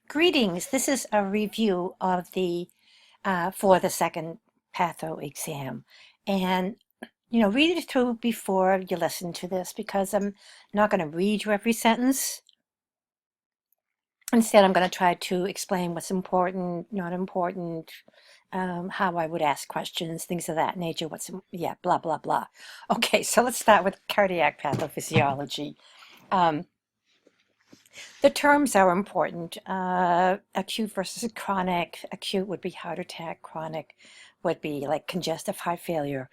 Greetings. This is a review of the for the second Patho exam. And read it through before you listen to this because I'm not going to read you every sentence. Instead, I'm going to try to explain what's important, not important, how I would ask questions, things of that nature. Blah, blah, blah. Okay, so let's start with cardiac pathophysiology. Um, The terms are important. Acute versus chronic. Acute would be heart attack. Chronic would be like congestive heart failure.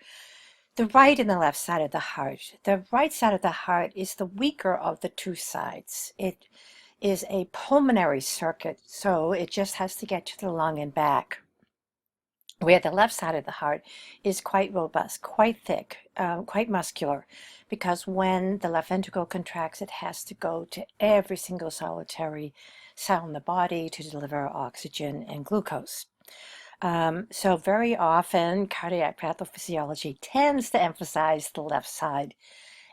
The right and the left side of the heart. The right side of the heart is the weaker of the two sides. It is a pulmonary circuit, so it just has to get to the lung and back. Where the left side of the heart is quite robust, quite thick, quite muscular, because when the left ventricle contracts, it has to go to every single solitary cell in the body to deliver oxygen and glucose. So very often, cardiac pathophysiology tends to emphasize the left side.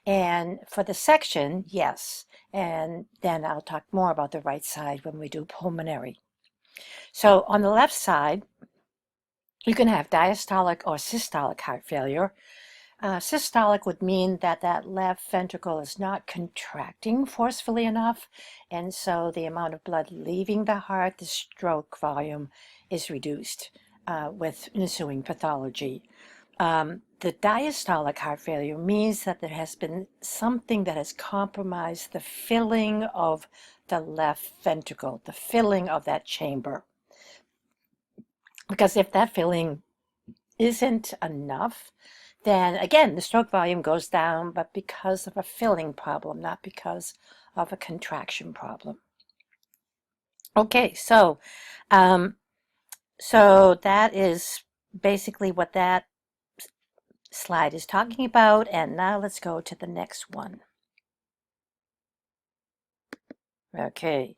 And for the section, yes, and then I'll talk more about the right side when we do pulmonary. So on the left side, you can have diastolic or systolic heart failure. Systolic would mean that that left ventricle is not contracting forcefully enough, and so the amount of blood leaving the heart, the stroke volume, is reduced with ensuing pathology. The diastolic heart failure means that there has been something that has compromised the filling of the left ventricle, the filling of that chamber. Because if that filling isn't enough, then again, the stroke volume goes down, but because of a filling problem, not because of a contraction problem. Okay, so that is basically what that slide is talking about, and now let's go to the next one. Okay,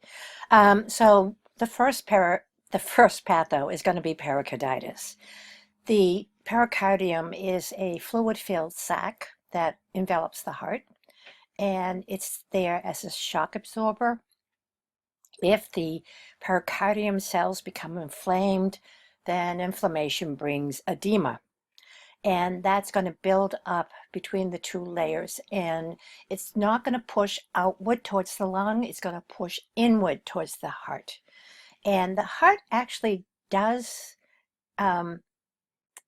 so the first patho is going to be pericarditis. The pericardium is a fluid-filled sac that envelops the heart, and it's there as a shock absorber. If the pericardium cells become inflamed, then inflammation brings edema. And that's going to build up between the two layers. And it's not going to push outward towards the lung, it's going to push inward towards the heart. And the heart actually does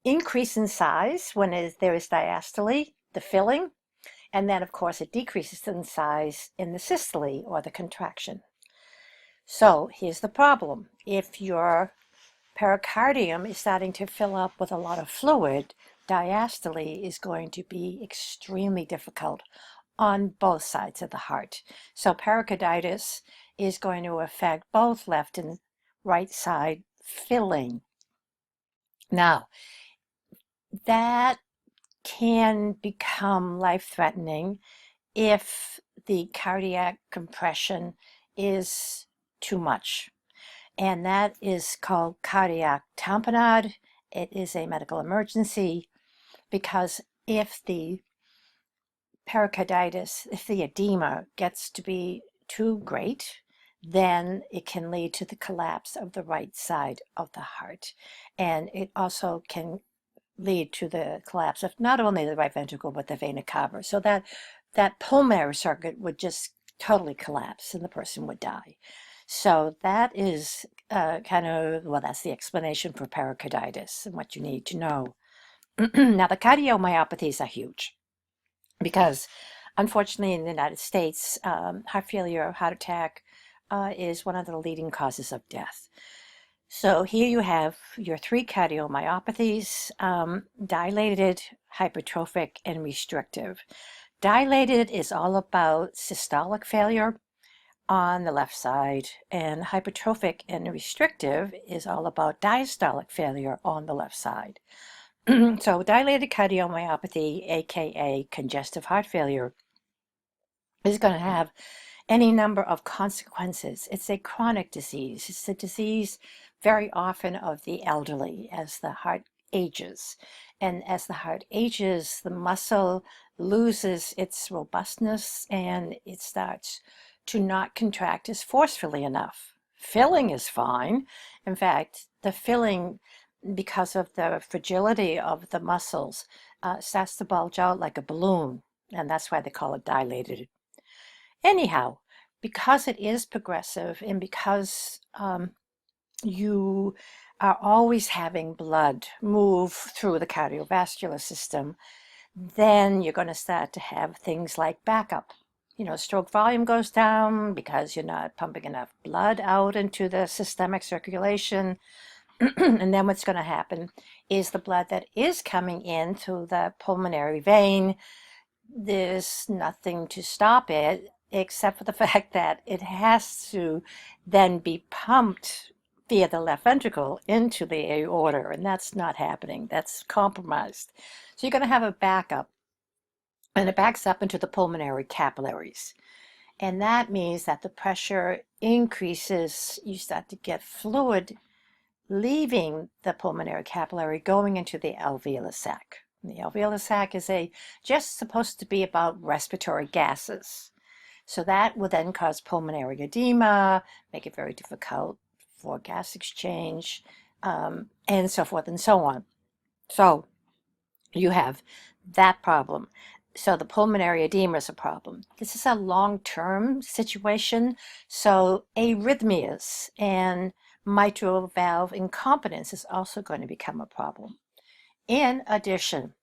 increase in size when there is diastole, the filling, and then of course it decreases in size in the systole or the contraction. So here's the problem. If your pericardium is starting to fill up with a lot of fluid, diastole is going to be extremely difficult on both sides of the heart. So pericarditis is going to affect both left and right side filling. Now, that can become life-threatening if the cardiac compression is too much. And that is called cardiac tamponade. It is a medical emergency because if the pericarditis, if the edema gets to be too great, then it can lead to the collapse of the right side of the heart. And it also can lead to the collapse of not only the right ventricle, but the vena cava. So that pulmonary circuit would just totally collapse and the person would die. So that is that's the explanation for pericarditis and what you need to know. Now, the cardiomyopathies are huge because, unfortunately, in the United States, heart failure, heart attack is one of the leading causes of death. So here you have your three cardiomyopathies, dilated, hypertrophic, and restrictive. Dilated is all about systolic failure on the left side, and hypertrophic and restrictive is all about diastolic failure on the left side. So dilated cardiomyopathy, aka congestive heart failure, is going to have any number of consequences. It's a chronic disease. It's a disease very often of the elderly as the heart ages. And as the heart ages, the muscle loses its robustness and it starts to not contract as forcefully enough Filling is fine. In fact, the filling, because of the fragility of the muscles, starts to bulge out like a balloon, and that's why they call it dilated. Anyhow, because it is progressive and because you are always having blood move through the cardiovascular system, then you're going to start to have things like backup. Stroke volume goes down because you're not pumping enough blood out into the systemic circulation. And then what's going to happen is the blood that is coming in through the pulmonary vein, there's nothing to stop it except for the fact that it has to then be pumped via the left ventricle into the aorta, and that's not happening. That's compromised. So you're going to have a backup, and it backs up into the pulmonary capillaries. And that means that the pressure increases. You start to get fluid leaving the pulmonary capillary going into the alveolar sac. The alveolar sac is just supposed to be about respiratory gases. So that will then cause pulmonary edema, make it very difficult for gas exchange, and so forth and so on. So you have that problem. So the pulmonary edema is a problem. This is a long-term situation. So arrhythmias and mitral valve incompetence is also going to become a problem. In addition,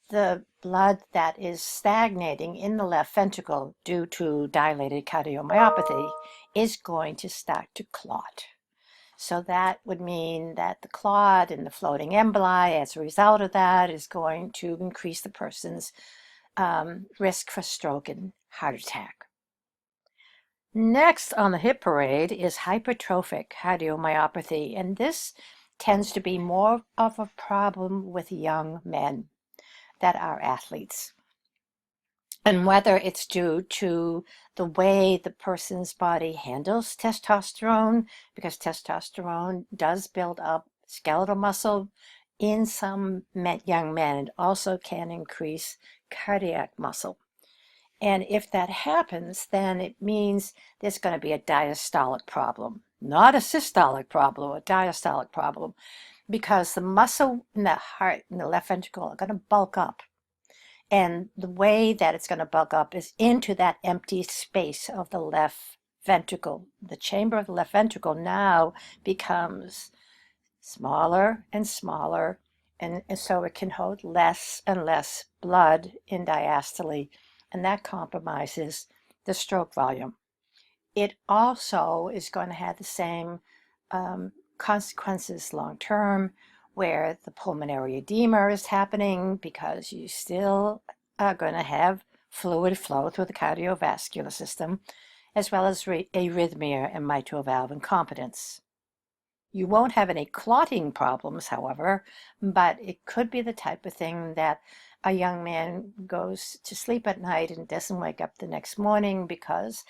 the blood that is stagnating in the left ventricle due to dilated cardiomyopathy is going to start to clot. So that would mean that the clot and the floating emboli as a result of that is going to increase the person's risk for stroke and heart attack. Next on the hit parade is hypertrophic cardiomyopathy, and this tends to be more of a problem with young men that are athletes. And whether it's due to the way the person's body handles testosterone, because testosterone does build up skeletal muscle in some young men, and also can increase cardiac muscle. And if that happens, then it means there's going to be a diastolic problem, not a systolic problem, a diastolic problem, because the muscle in the heart and the left ventricle are going to bulk up. And the way that it's going to bulk up is into that empty space of the left ventricle. The chamber of the left ventricle now becomes smaller and smaller, and so it can hold less and less blood in diastole, and that compromises the stroke volume. It also is going to have the same consequences long term, where the pulmonary edema is happening because you still are going to have fluid flow through the cardiovascular system, as well as arrhythmia and mitral valve incompetence. You won't have any clotting problems, however, but it could be the type of thing that a young man goes to sleep at night and doesn't wake up the next morning because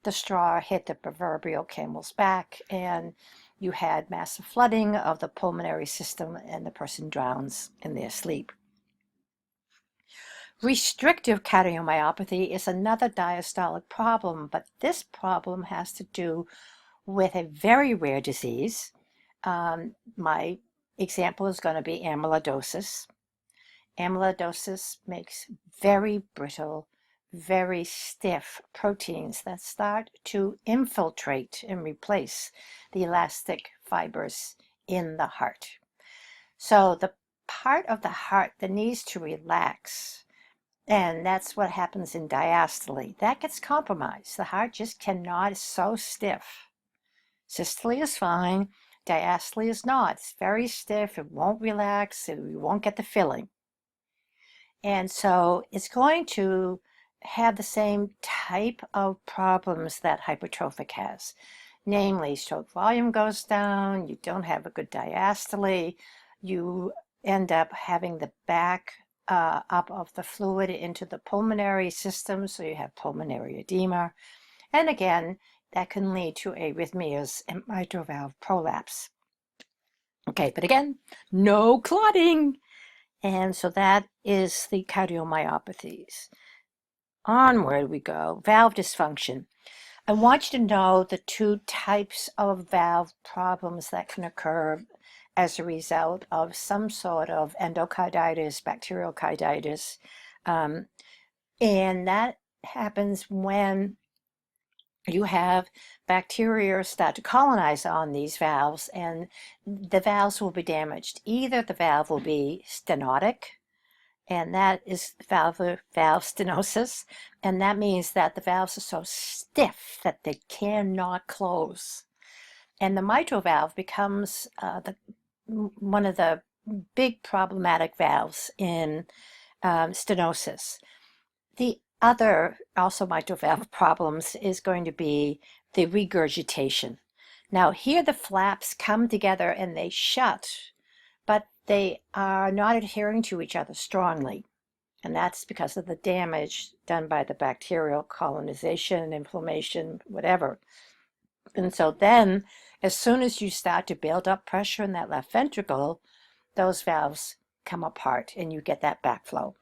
the straw hit the proverbial camel's back and you had massive flooding of the pulmonary system and the person drowns in their sleep. Restrictive cardiomyopathy is another diastolic problem, but this problem has to do with a very rare disease. My example is going to be amyloidosis. Amyloidosis makes very brittle, very stiff proteins that start to infiltrate and replace the elastic fibers in the heart. So the part of the heart that needs to relax, and that's what happens in diastole, that gets compromised. The heart just cannot, it's so stiff. Systole is fine, diastole is not. It's very stiff, it won't relax, you won't get the filling. And so it's going to have the same type of problems that hypertrophic has. Namely, stroke volume goes down, you don't have a good diastole, you end up having the back up of the fluid into the pulmonary system, so you have pulmonary edema. And again, that can lead to arrhythmias and mitral valve prolapse. Okay, but again, no clotting. And so that is the cardiomyopathies. Onward we go. Valve dysfunction. I want you to know the two types of valve problems that can occur as a result of some sort of endocarditis, bacterial carditis. Um, and that happens when you have bacteria start to colonize on these valves, and the valves will be damaged. Either the valve will be stenotic, and that is valve stenosis, and that means that the valves are so stiff that they cannot close. And the mitral valve becomes one of the big problematic valves in stenosis. The other, also mitral valve problems, is going to be the regurgitation. Now, here the flaps come together and they shut, but they are not adhering to each other strongly. And that's because of the damage done by the bacterial colonization, inflammation, whatever. And so then, as soon as you start to build up pressure in that left ventricle, those valves come apart and you get that backflow.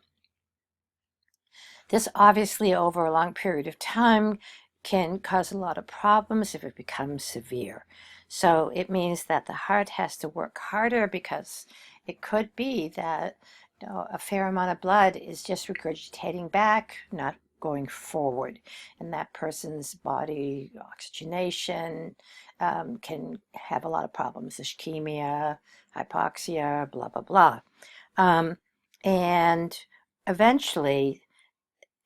This obviously over a long period of time can cause a lot of problems if it becomes severe. So it means that the heart has to work harder, because it could be that a fair amount of blood is just regurgitating back, not going forward. And that person's body oxygenation can have a lot of problems, ischemia, hypoxia, blah, blah, blah. And eventually,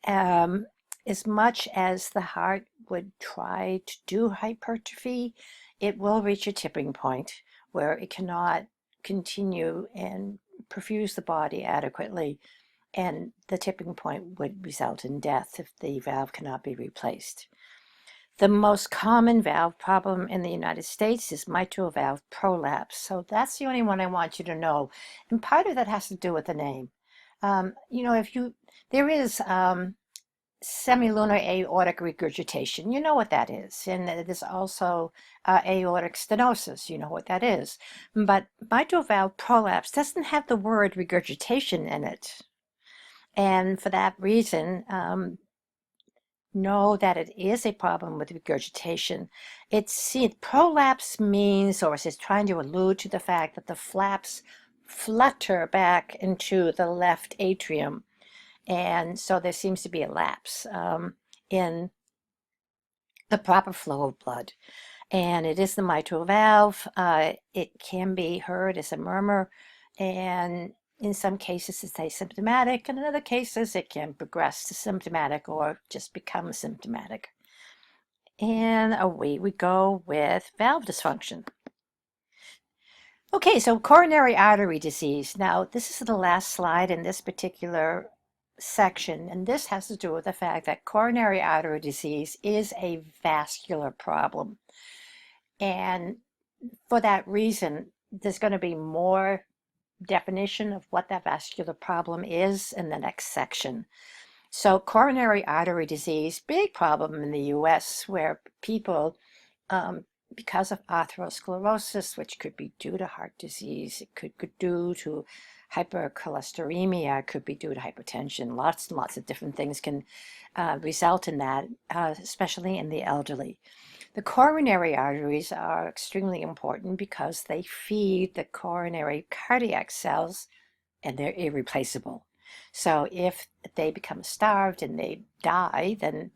as much as the heart would try to do hypertrophy, it will reach a tipping point where it cannot continue and perfuse the body adequately, and the tipping point would result in death if the valve cannot be replaced. The most common valve problem in the United States is mitral valve prolapse. So that's the only one I want you to know. And part of that has to do with the name. There is semilunar aortic regurgitation. You know what that is. And there's also aortic stenosis. You know what that is. But mitral valve prolapse doesn't have the word regurgitation in it. And for that reason, know that it is a problem with regurgitation. Prolapse means, or is trying to allude to the fact that the flaps flutter back into the left atrium. And so there seems to be a lapse in the proper flow of blood. And it is the mitral valve. It can be heard as a murmur, and in some cases it's asymptomatic, and in other cases it can progress to symptomatic or just become symptomatic. And away we go with valve dysfunction. Okay, so coronary artery disease. Now, this is the last slide in this particular section, and this has to do with the fact that coronary artery disease is a vascular problem. And for that reason, there's going to be more definition of what that vascular problem is in the next section. So coronary artery disease, big problem in the US, where people, because of atherosclerosis, which could be due to heart disease, it could be due to hypercholesteremia, it could be due to hypertension, lots and lots of different things can result in that, especially in the elderly. The coronary arteries are extremely important because they feed the coronary cardiac cells, and they're irreplaceable. So if they become starved and they die, then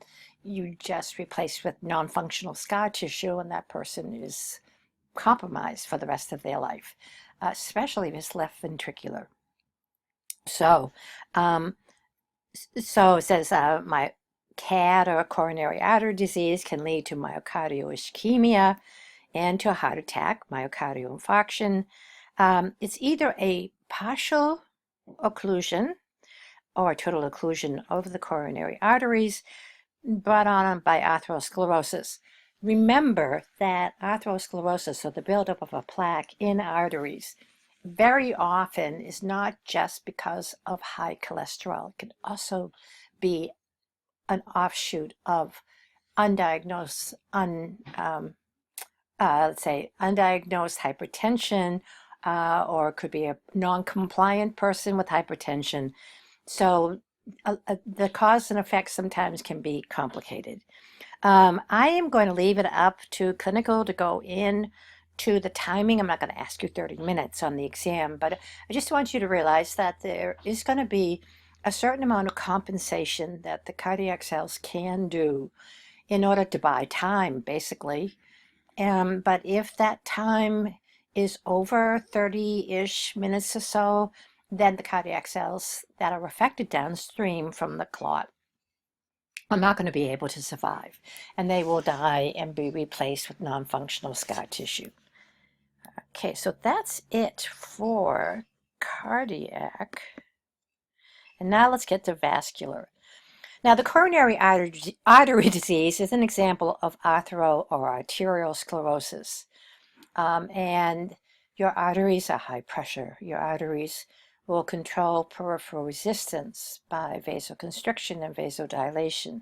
you just replace with non-functional scar tissue, and that person is compromised for the rest of their life, especially if it's left ventricular. So, it says my CAD, or coronary artery disease, can lead to myocardial ischemia and to a heart attack, myocardial infarction. It's either a partial occlusion or a total occlusion of the coronary arteries brought on by atherosclerosis. Remember that atherosclerosis, or the buildup of a plaque in arteries, very often is not just because of high cholesterol. It can also be an offshoot of undiagnosed, let's say, undiagnosed hypertension, or it could be a non-compliant person with hypertension. So the cause and effect sometimes can be complicated. I am going to leave it up to clinical to go in to the timing. I'm not going to ask you 30 minutes on the exam, but I just want you to realize that there is going to be a certain amount of compensation that the cardiac cells can do in order to buy time, basically. But if that time is over 30-ish minutes or so, then the cardiac cells that are affected downstream from the clot are not going to be able to survive, and they will die and be replaced with non-functional scar tissue. Okay, so that's it for cardiac. And now let's get to vascular. Now, the coronary artery disease is an example of arthro or arterial sclerosis. And your arteries are high pressure. Your arteries will control peripheral resistance by vasoconstriction and vasodilation.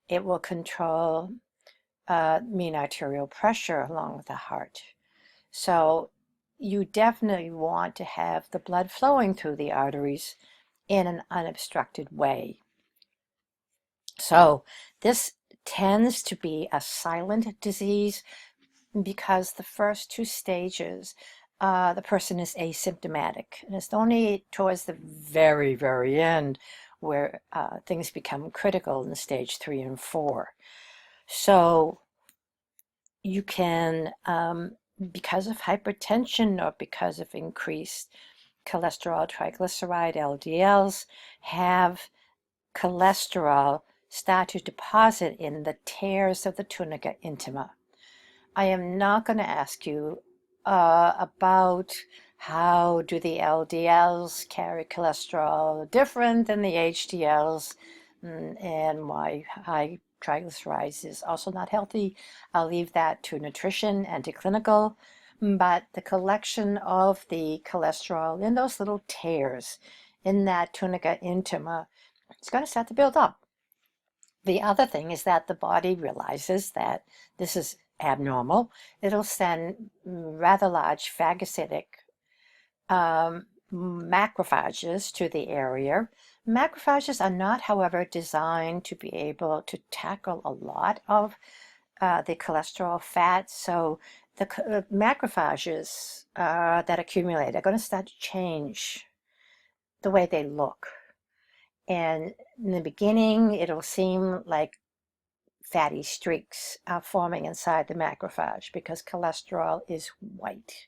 It will control mean arterial pressure along with the heart. So you definitely want to have the blood flowing through the arteries in an unobstructed way. So this tends to be a silent disease because the first two stages, the person is asymptomatic. And it's only towards the very, very end where things become critical in stage 3 and 4. So you can, because of hypertension or because of increased cholesterol, triglyceride, LDLs, have cholesterol start to deposit in the tears of the tunica intima. I am not going to ask you about how do the LDLs carry cholesterol different than the HDLs, and why high triglycerides is also not healthy. I'll leave that to nutrition and to clinical. But the collection of the cholesterol in those little tears in that tunica intima, it's going to start to build up. The other thing is that the body realizes that this is abnormal. It'll send rather large phagocytic macrophages to the area. Macrophages are not, however, designed to be able to tackle a lot of the cholesterol fat. So the macrophages that accumulate are going to start to change the way they look. And in the beginning, it'll seem like fatty streaks are forming inside the macrophage because cholesterol is white.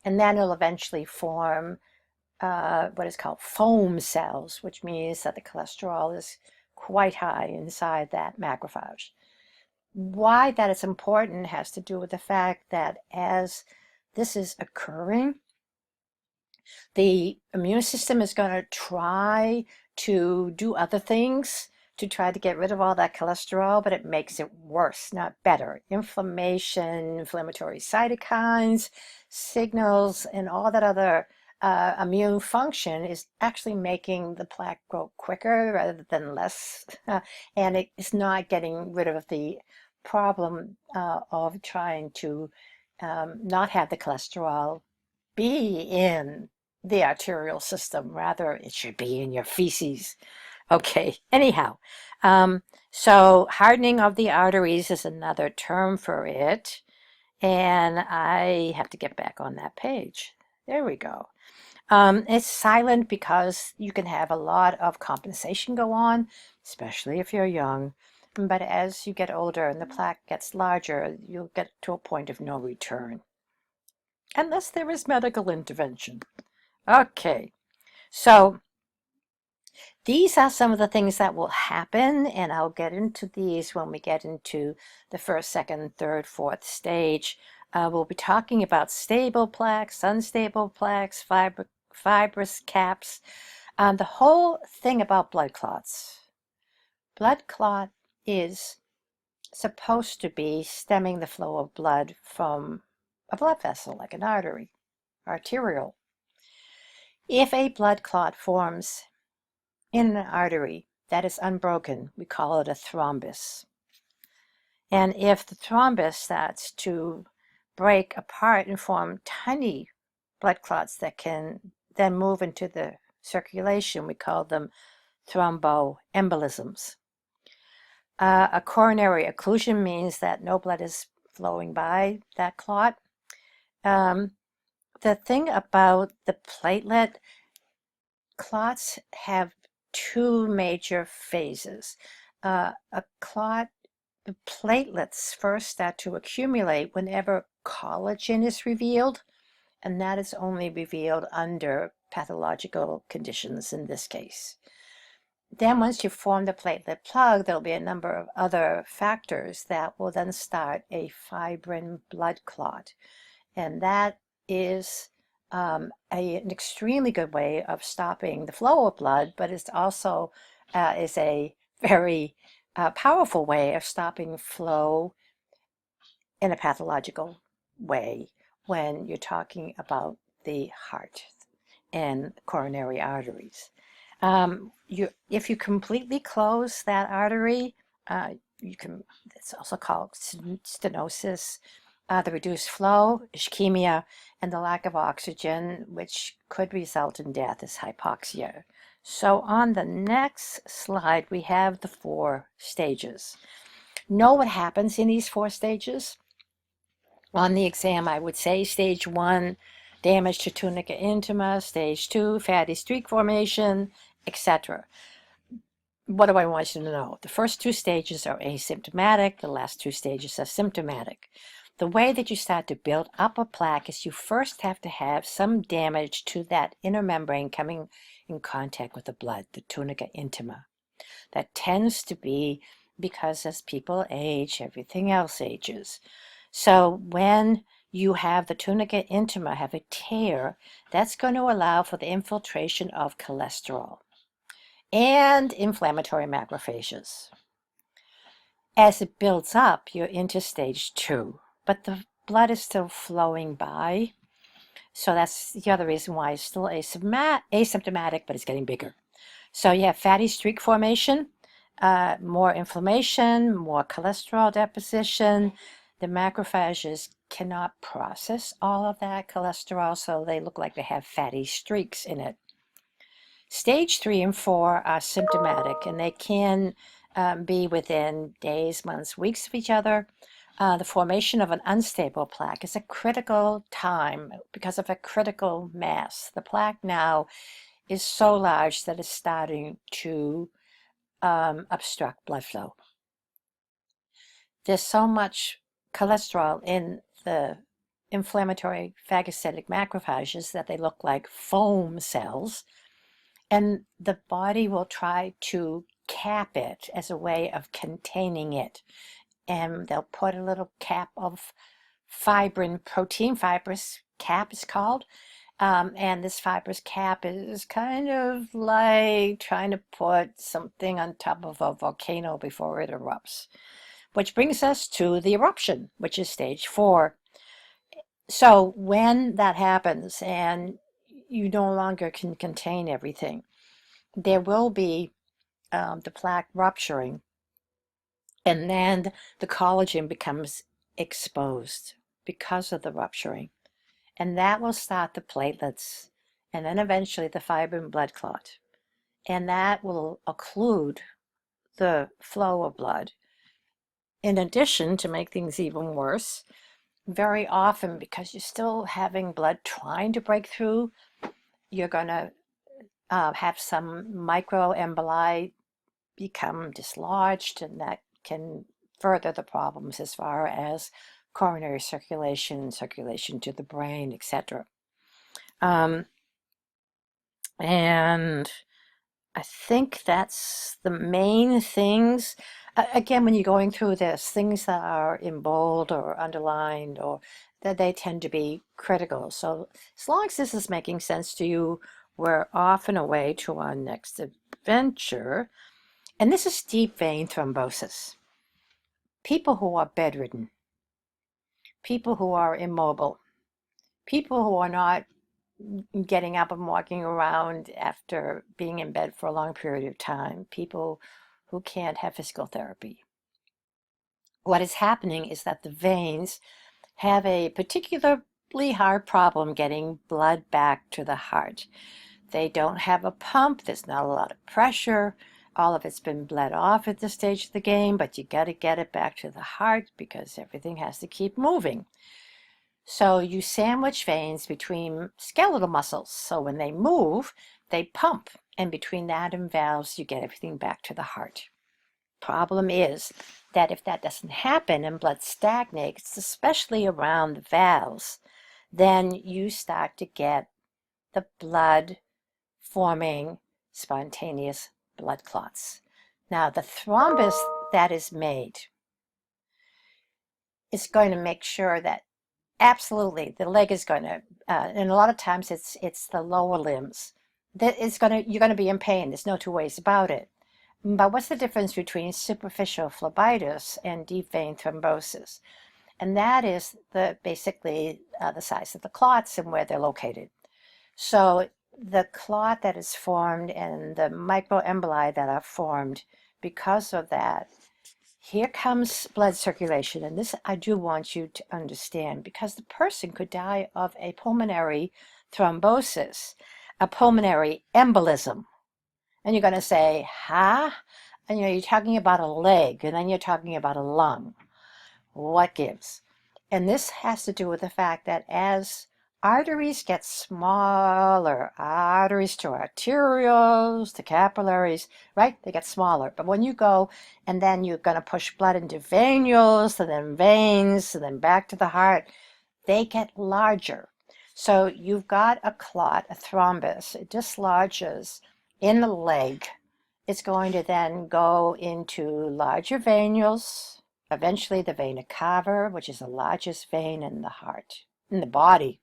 And then it'll eventually form what is called foam cells, which means that the cholesterol is quite high inside that macrophage. Why that is important has to do with the fact that as this is occurring, the immune system is going to try to do other things to try to get rid of all that cholesterol, but it makes it worse, not better. Inflammation, inflammatory cytokines, signals, and all that other immune function is actually making the plaque grow quicker rather than less, and it is not getting rid of the problem of trying to not have the cholesterol be in the arterial system. Rather, it should be in your feces. Okay, anyhow, so hardening of the arteries is another term for it. And I have to get back on that page. There we go. It's silent because you can have a lot of compensation go on, especially if you're young. But as you get older and the plaque gets larger, you'll get to a point of no return, unless there is medical intervention. Okay, so these are some of the things that will happen, and I'll get into these when we get into the first, second, third, fourth stage. We'll be talking about stable plaques, unstable plaques, fibrous caps, the whole thing about blood clots. Blood clot is supposed to be stemming the flow of blood from a blood vessel, like an artery, arterial. If a blood clot forms in an artery that is unbroken, we call it a thrombus. And if the thrombus starts to break apart and form tiny blood clots that can then move into the circulation, we call them thromboembolisms. A coronary occlusion means that no blood is flowing by that clot. Um, the thing about the platelet, clots have two major phases. A clot, the platelets first start to accumulate whenever collagen is revealed, and that is only revealed under pathological conditions in this case. Then once you form the platelet plug, there'll be a number of other factors that will then start a fibrin blood clot. And that is an extremely good way of stopping the flow of blood, but it's also is a very powerful way of stopping flow in a pathological way when you're talking about the heart and coronary arteries. If you completely close that artery, you can, it's also called stenosis, the reduced flow, ischemia, and the lack of oxygen, which could result in death, is hypoxia. So on the next slide, we have the 4 stages. Know what happens in these 4 stages? On the exam, I would say stage 1, damage to tunica intima, stage 2, fatty streak formation, etc. What do I want you to know? The first 2 stages are asymptomatic, the last 2 stages are symptomatic. The way that you start to build up a plaque is you first have to have some damage to that inner membrane coming in contact with the blood, the tunica intima. That tends to be because as people age, everything else ages. So when you have the tunica intima have a tear, that's going to allow for the infiltration of cholesterol and inflammatory macrophages. As it builds up, you're into stage 2, but the blood is still flowing by. So that's the other reason why it's still asymptomatic, but it's getting bigger. So you have fatty streak formation, more inflammation, more cholesterol deposition. The macrophages cannot process all of that cholesterol, so they look like they have fatty streaks in it. Stage 3 and 4 are symptomatic, and they can be within days, months, weeks of each other. The formation of an unstable plaque is a critical time because of a critical mass. The plaque now is so large that it's starting to obstruct blood flow. There's so much cholesterol in the inflammatory phagocytic macrophages that they look like foam cells, and the body will try to cap it as a way of containing it. And they'll put a little cap of fibrin protein, fibrous cap is called, and this fibrous cap is kind of like trying to put something on top of a volcano before it erupts. Which brings us to the eruption, which is stage 4. So when that happens and you no longer can contain everything, there will be the plaque rupturing, and then the collagen becomes exposed because of the rupturing. And that will start the platelets, and then eventually the fibrin blood clot. And that will occlude the flow of blood. In addition, to make things even worse, very often, because you're still having blood trying to break through, you're going to have some microemboli become dislodged, and that can further the problems as far as coronary circulation, circulation to the brain, etc. And I think that's the main things. Again, when you're going through this, things that are in bold or underlined, or that they tend to be critical. So as long as this is making sense to you, we're off and away to our next adventure. And this is deep vein thrombosis. People who are bedridden, people who are immobile, people who are not getting up and walking around after being in bed for a long period of time, people who can't have physical therapy. What is happening is that the veins have a particularly hard problem getting blood back to the heart. They don't have a pump, there's not a lot of pressure, All of it's been bled off at this stage of the game, but you got to get it back to the heart because everything has to keep moving. So you sandwich veins between skeletal muscles. So when they move, they pump. And between that and valves, you get everything back to the heart. Problem is that if that doesn't happen and blood stagnates, especially around the valves, then you start to get the blood forming spontaneous blood clots. Now, the thrombus that is made is going to make sure that absolutely the leg is going to, and a lot of times it's the lower limbs that you're going to be in pain. There's no two ways about it. But what's the difference between superficial phlebitis and deep vein thrombosis? And that is basically the size of the clots and where they're located. So the clot that is formed and the microemboli that are formed because of that, here comes blood circulation. And this I do want you to understand, because the person could die of a pulmonary thrombosis, a pulmonary embolism. And you're going to say, huh? And you're talking about a leg, and then you're talking about a lung. What gives? And this has to do with the fact that as arteries get smaller, arteries to arterioles to capillaries, right? They get smaller. But when you go and then you're going to push blood into venules and then veins and then back to the heart, they get larger. So you've got a clot, a thrombus. It dislodges in the leg. It's going to then go into larger venules, eventually the vena cava, which is the largest vein in the heart, in the body.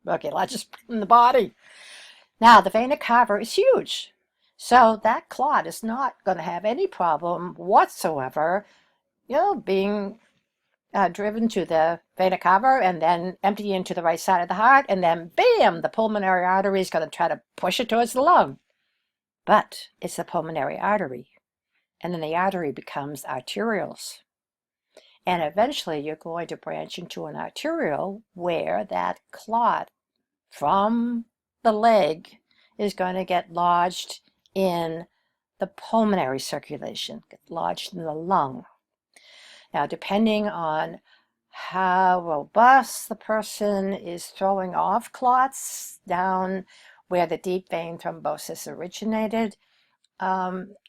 Okay, largest in the body. Now, the vena cava is huge. So that clot is not going to have any problem whatsoever, being driven to the vena cava and then empty into the right side of the heart, and then bam, the pulmonary artery is going to try to push it towards the lung. But it's the pulmonary artery, and then the artery becomes arterioles. And eventually you're going to branch into an arteriole where that clot from the leg is going to get lodged in the pulmonary circulation, get lodged in the lung. Now, depending on how robust the person is throwing off clots down where the deep vein thrombosis originated,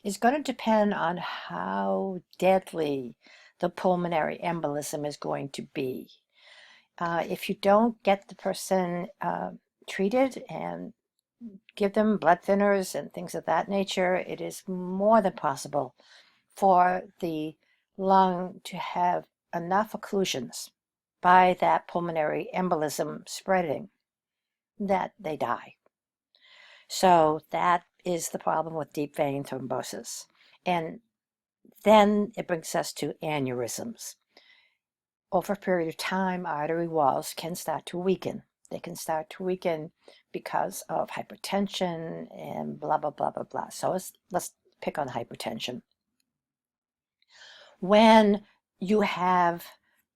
is going to depend on how deadly the pulmonary embolism is going to be. If you don't get the person treated and give them blood thinners and things of that nature, it is more than possible for the lung to have enough occlusions by that pulmonary embolism spreading that they die. So that is the problem with deep vein thrombosis. And then it brings us to aneurysms. Over a period of time, artery walls can start to weaken. They can start to weaken because of hypertension and blah, blah, blah, blah, blah. So let's pick on hypertension. When you have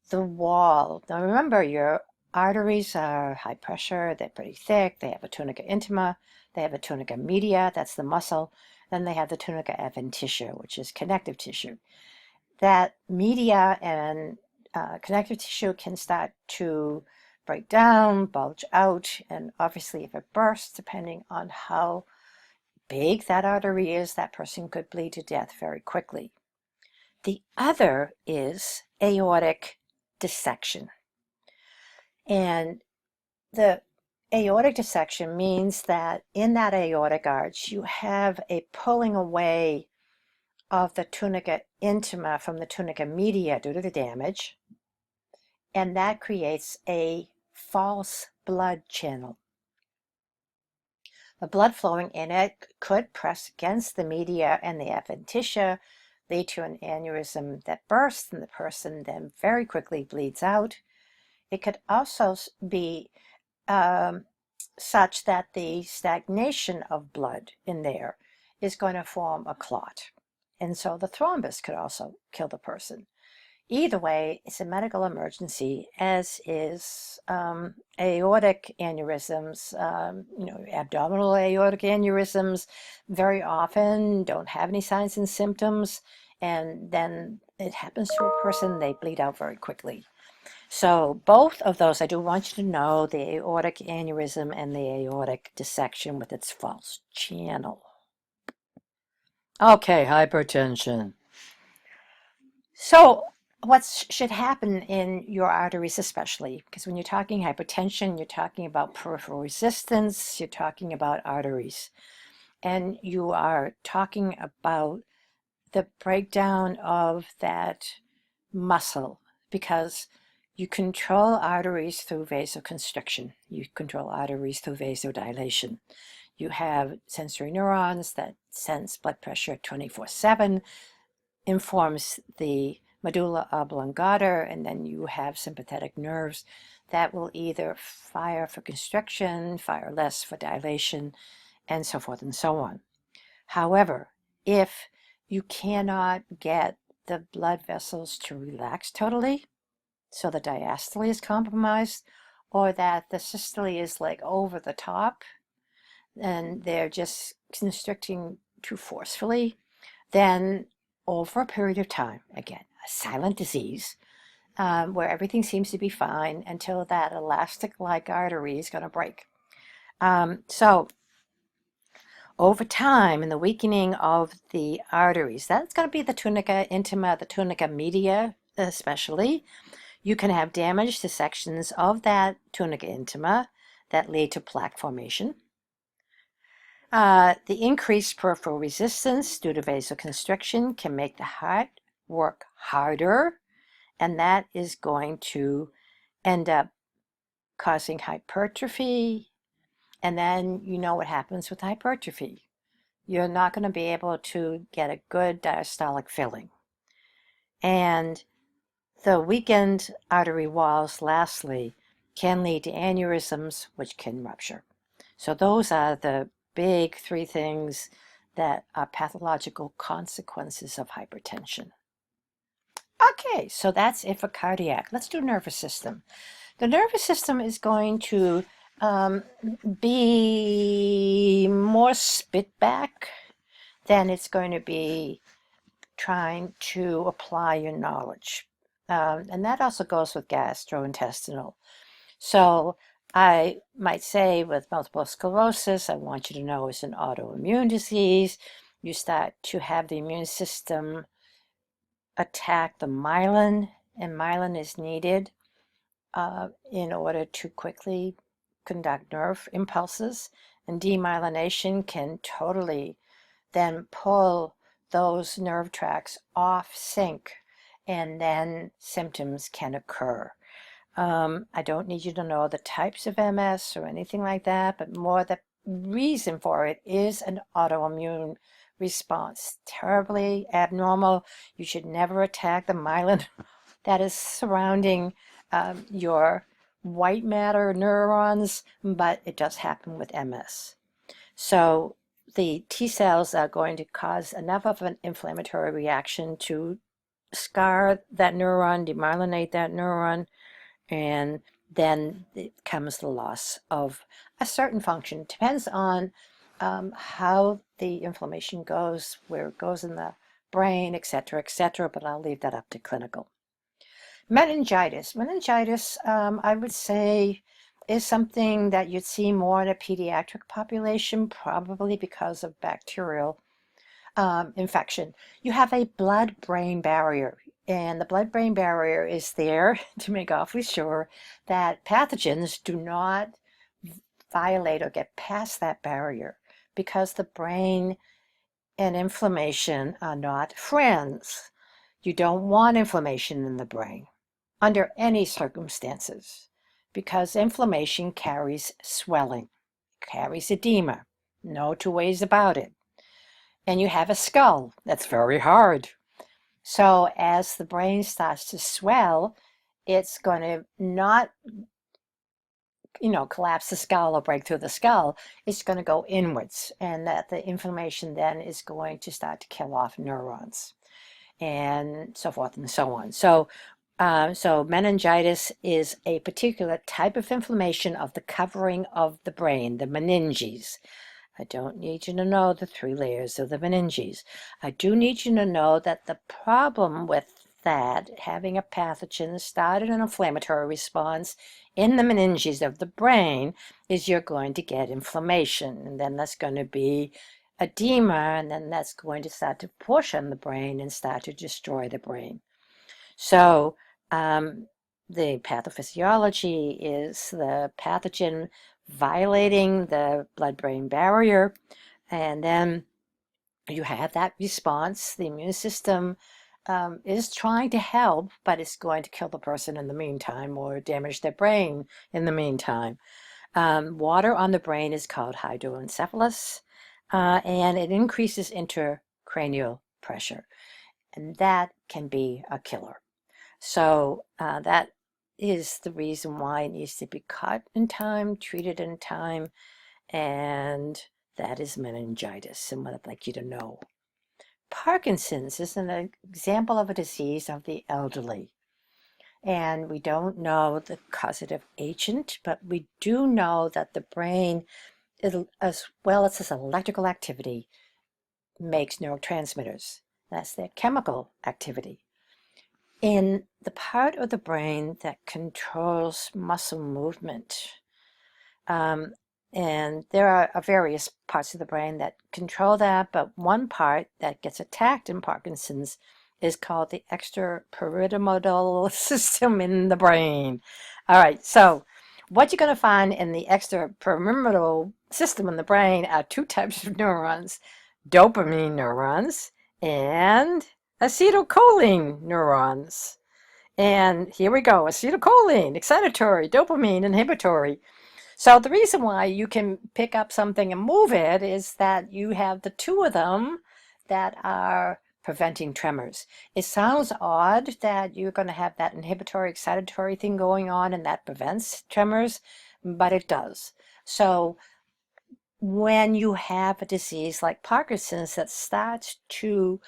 the wall, now remember, your arteries are high pressure, they're pretty thick, they have a tunica intima, they have a tunica media, that's the muscle, then they have the tunica adventitia, which is connective tissue. That media and connective tissue can start to break down, bulge out, and obviously if it bursts, depending on how big that artery is, that person could bleed to death very quickly. The other is aortic dissection. And the aortic dissection means that in that aortic arch, you have a pulling away of the tunica intima from the tunica media due to the damage, and that creates a false blood channel. The blood flowing in it could press against the media and the adventitia, lead to an aneurysm that bursts, and the person then very quickly bleeds out. It could also be such that the stagnation of blood in there is going to form a clot. And so the thrombus could also kill the person. Either way, it's a medical emergency, as is aortic aneurysms. Abdominal aortic aneurysms very often don't have any signs and symptoms, and then it happens to a person, they bleed out very quickly. So both of those, I do want you to know, the aortic aneurysm and the aortic dissection with its false channel. Okay, hypertension. So what should happen in your arteries especially, because when you're talking hypertension, you're talking about peripheral resistance, you're talking about arteries, and you are talking about the breakdown of that muscle, because you control arteries through vasoconstriction, you control arteries through vasodilation. You have sensory neurons that sense blood pressure 24/7, informs the medulla oblongata, and then you have sympathetic nerves that will either fire for constriction, fire less for dilation, and so forth and so on. However, if you cannot get the blood vessels to relax totally, so the diastole is compromised, or that the systole is like over the top and they're just constricting too forcefully, then over a period of time, again, a silent disease, where everything seems to be fine until that elastic-like artery is going to break. So over time, in the weakening of the arteries, that's going to be the tunica intima, the tunica media especially. You can have damage to sections of that tunica intima that lead to plaque formation. The increased peripheral resistance due to vasoconstriction can make the heart work harder, and that is going to end up causing hypertrophy. And then you know what happens with hypertrophy. You're not going to be able to get a good diastolic filling. And the weakened artery walls, lastly, can lead to aneurysms, which can rupture. So those are the big three things that are pathological consequences of hypertension. Okay, so that's it for cardiac. Let's do nervous system. The nervous system is going to be more spit back than it's going to be trying to apply your knowledge. And that also goes with gastrointestinal. So I might say with multiple sclerosis, I want you to know it's an autoimmune disease. You start to have the immune system attack the myelin, and myelin is needed in order to quickly conduct nerve impulses. And demyelination can totally then pull those nerve tracts off sync, and then symptoms can occur. I don't need you to know the types of MS or anything like that, but more the reason for it is an autoimmune response. Terribly abnormal. You should never attack the myelin that is surrounding your white matter neurons, but it does happen with MS. So the T cells are going to cause enough of an inflammatory reaction to scar that neuron, demyelinate that neuron, and then it comes the loss of a certain function. It depends on how the inflammation goes, where it goes in the brain, etc., but I'll leave that up to clinical. Meningitis. Meningitis, I would say, is something that you'd see more in a pediatric population, probably because of bacterial infection. You have a blood-brain barrier, and the blood-brain barrier is there to make awfully sure that pathogens do not violate or get past that barrier, because the brain and inflammation are not friends. You don't want inflammation in the brain under any circumstances, because inflammation carries swelling, carries edema, no two ways about it. And you have a skull that's very hard. So as the brain starts to swell, it's going to not, collapse the skull or break through the skull. It's going to go inwards, and that the inflammation then is going to start to kill off neurons. and so forth and so on. So meningitis is a particular type of inflammation of the covering of the brain, the meninges. I don't need you to know the 3 layers of the meninges. I do need you to know that the problem with that, having a pathogen started an inflammatory response in the meninges of the brain, is you're going to get inflammation, and then that's going to be edema, and then that's going to start to push on the brain and start to destroy the brain. So the pathophysiology is the pathogen violating the blood-brain barrier, and then you have that response. The immune system is trying to help, but it's going to kill the person in the meantime or damage their brain in the meantime. Water on the brain is called hydroencephalus, and it increases intracranial pressure, and that can be a killer. So that is the reason why it needs to be caught in time, treated in time, and that is meningitis, and what I'd like you to know. Parkinson's is an example of a disease of the elderly, and we don't know the causative agent, but we do know that the brain, as well as its electrical activity, makes neurotransmitters. That's their chemical activity. In the part of the brain that controls muscle movement, and there are various parts of the brain that control that, but one part that gets attacked in Parkinson's is called the extrapyramidal system in the brain. All right, so what you're going to find in the extrapyramidal system in the brain are 2 types of neurons: dopamine neurons and acetylcholine neurons. And here we go: acetylcholine, excitatory, dopamine, inhibitory. So the reason why you can pick up something and move it is that you have the 2 of them that are preventing tremors. It sounds odd that you're going to have that inhibitory, excitatory thing going on and that prevents tremors, but it does. So when you have a disease like Parkinson's that starts to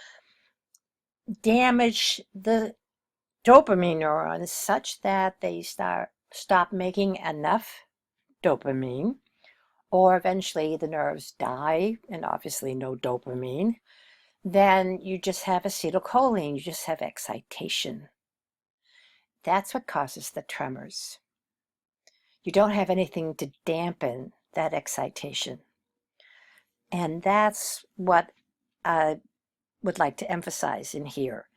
damage the dopamine neurons such that they stop making enough dopamine, or eventually the nerves die and obviously no dopamine, then you just have acetylcholine, you just have excitation. That's what causes the tremors. You don't have anything to dampen that excitation. And that's what I would like to emphasize in here.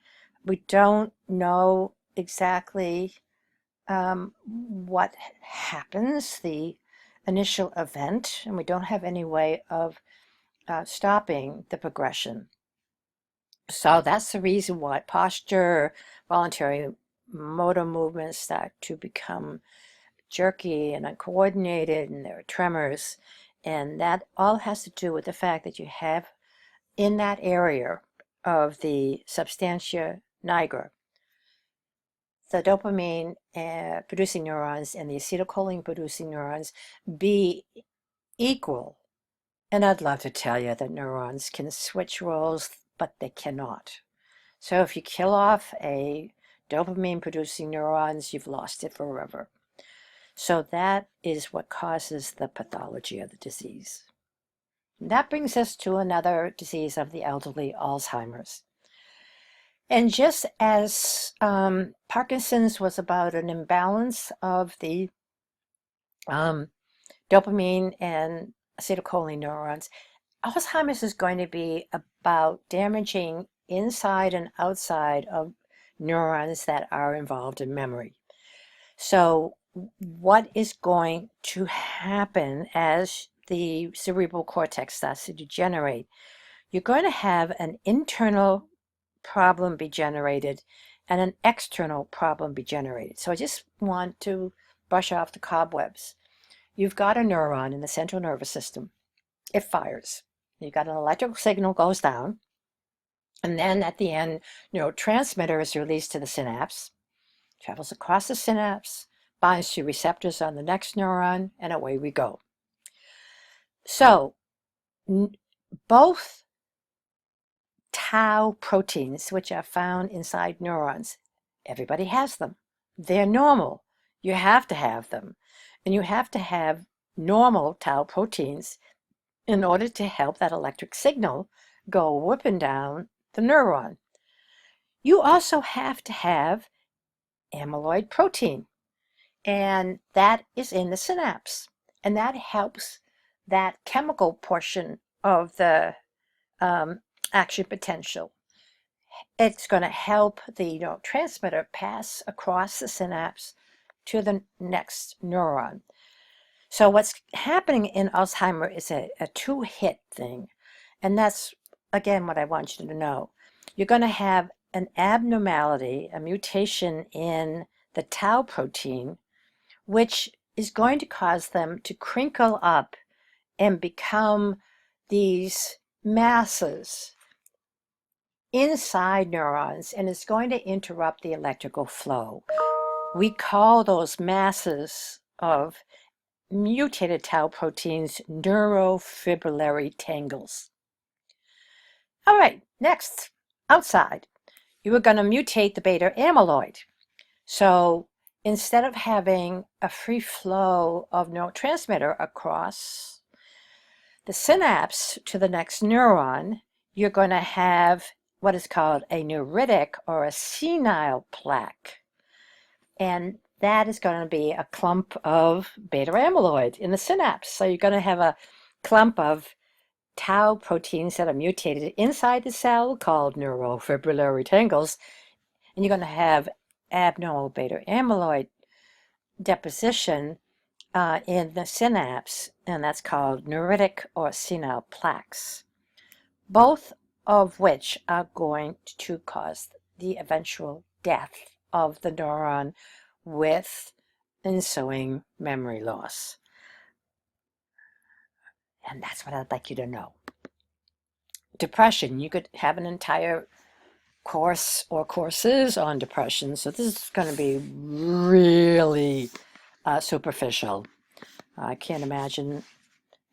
We don't know exactly what happens, the initial event, and we don't have any way of stopping the progression. So that's the reason why posture, voluntary motor movements start to become jerky and uncoordinated, and there are tremors. And that all has to do with the fact that you have in that area of the substantia nigra the dopamine producing neurons and the acetylcholine producing neurons be equal. And I'd love to tell you that neurons can switch roles, but they cannot. So if you kill off a dopamine producing neurons, you've lost it forever. So that is what causes the pathology of the disease. And that brings us to another disease of the elderly, Alzheimer's. And just as Parkinson's was about an imbalance of the dopamine and acetylcholine neurons, Alzheimer's is going to be about damaging inside and outside of neurons that are involved in memory. So what is going to happen as the cerebral cortex starts to degenerate? You're going to have an internal problem be generated and an external problem be generated. So I just want to brush off the cobwebs. You've got a neuron in the central nervous system. It fires. You've got an electrical signal goes down, and then at the end, neurotransmitter is released to the synapse, travels across the synapse, binds to receptors on the next neuron, and away we go. So both tau proteins, which are found inside neurons. Everybody has them. They're normal. You have to have them. And you have to have normal tau proteins in order to help that electric signal go whipping down the neuron. You also have to have amyloid protein, and that is in the synapse. And that helps that chemical portion of the action potential. It's going to help the neurotransmitter pass across the synapse to the next neuron. So what's happening in Alzheimer is a two-hit thing. And that's, again, what I want you to know. You're going to have an abnormality, a mutation in the tau protein, which is going to cause them to crinkle up and become these masses inside neurons, and it's going to interrupt the electrical flow. We call those masses of mutated tau proteins neurofibrillary tangles. All right, next, outside, you are going to mutate the beta amyloid. So instead of having a free flow of neurotransmitter across the synapse to the next neuron, you're going to have what is called a neuritic or a senile plaque. And that is going to be a clump of beta amyloid in the synapse. So you're going to have a clump of tau proteins that are mutated inside the cell called neurofibrillary tangles, and you're going to have abnormal beta amyloid deposition in the synapse, and that's called neuritic or senile plaques, both of which are going to cause the eventual death of the neuron with ensuing memory loss. And that's what I'd like you to know. Depression, you could have an entire course or courses on depression, so this is going to be really superficial. I can't imagine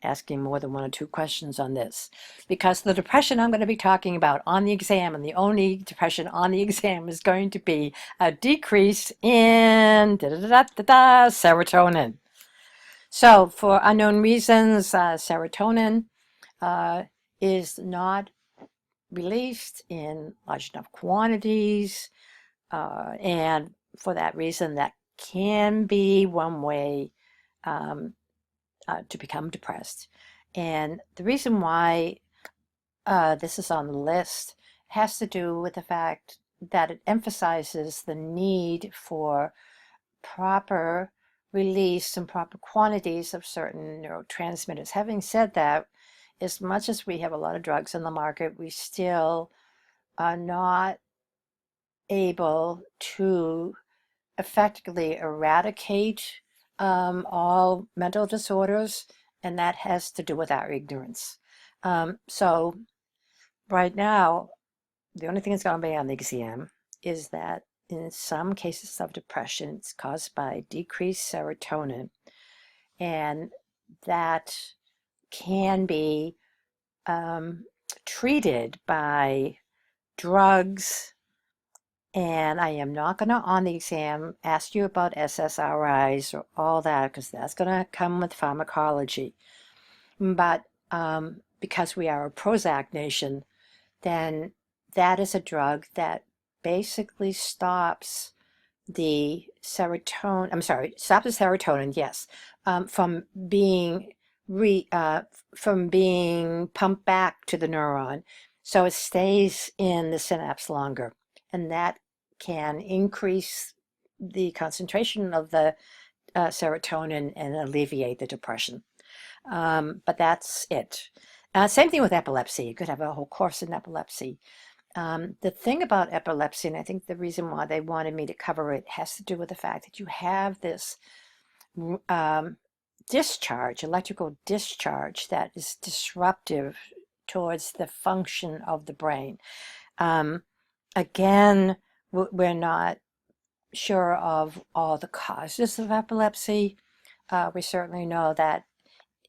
asking more than 1 or 2 questions on this, because the depression I'm going to be talking about on the exam, and the only depression on the exam, is going to be a decrease in serotonin. So for unknown reasons, serotonin is not released in large enough quantities, and for that reason, that can be one way to become depressed. And the reason why this is on the list has to do with the fact that it emphasizes the need for proper release and proper quantities of certain neurotransmitters. Having said that, as much as we have a lot of drugs on the market, we still are not able to effectively eradicate all mental disorders, and that has to do with our ignorance. So right now, the only thing that's going to be on the exam is that in some cases of depression, it's caused by decreased serotonin, and that can be treated by drugs. And I am not going to, on the exam, ask you about SSRIs or all that, because that's going to come with pharmacology. But because we are a Prozac nation, then that is a drug that basically stops the serotonin, yes, from being pumped back to the neuron, so it stays in the synapse longer, and that can increase the concentration of the serotonin and alleviate the depression. But that's it. Same thing with epilepsy. You could have a whole course in epilepsy. The thing about epilepsy, and I think the reason why they wanted me to cover it, has to do with the fact that you have this electrical discharge, that is disruptive towards the function of the brain. Again, we're not sure of all the causes of epilepsy. We certainly know that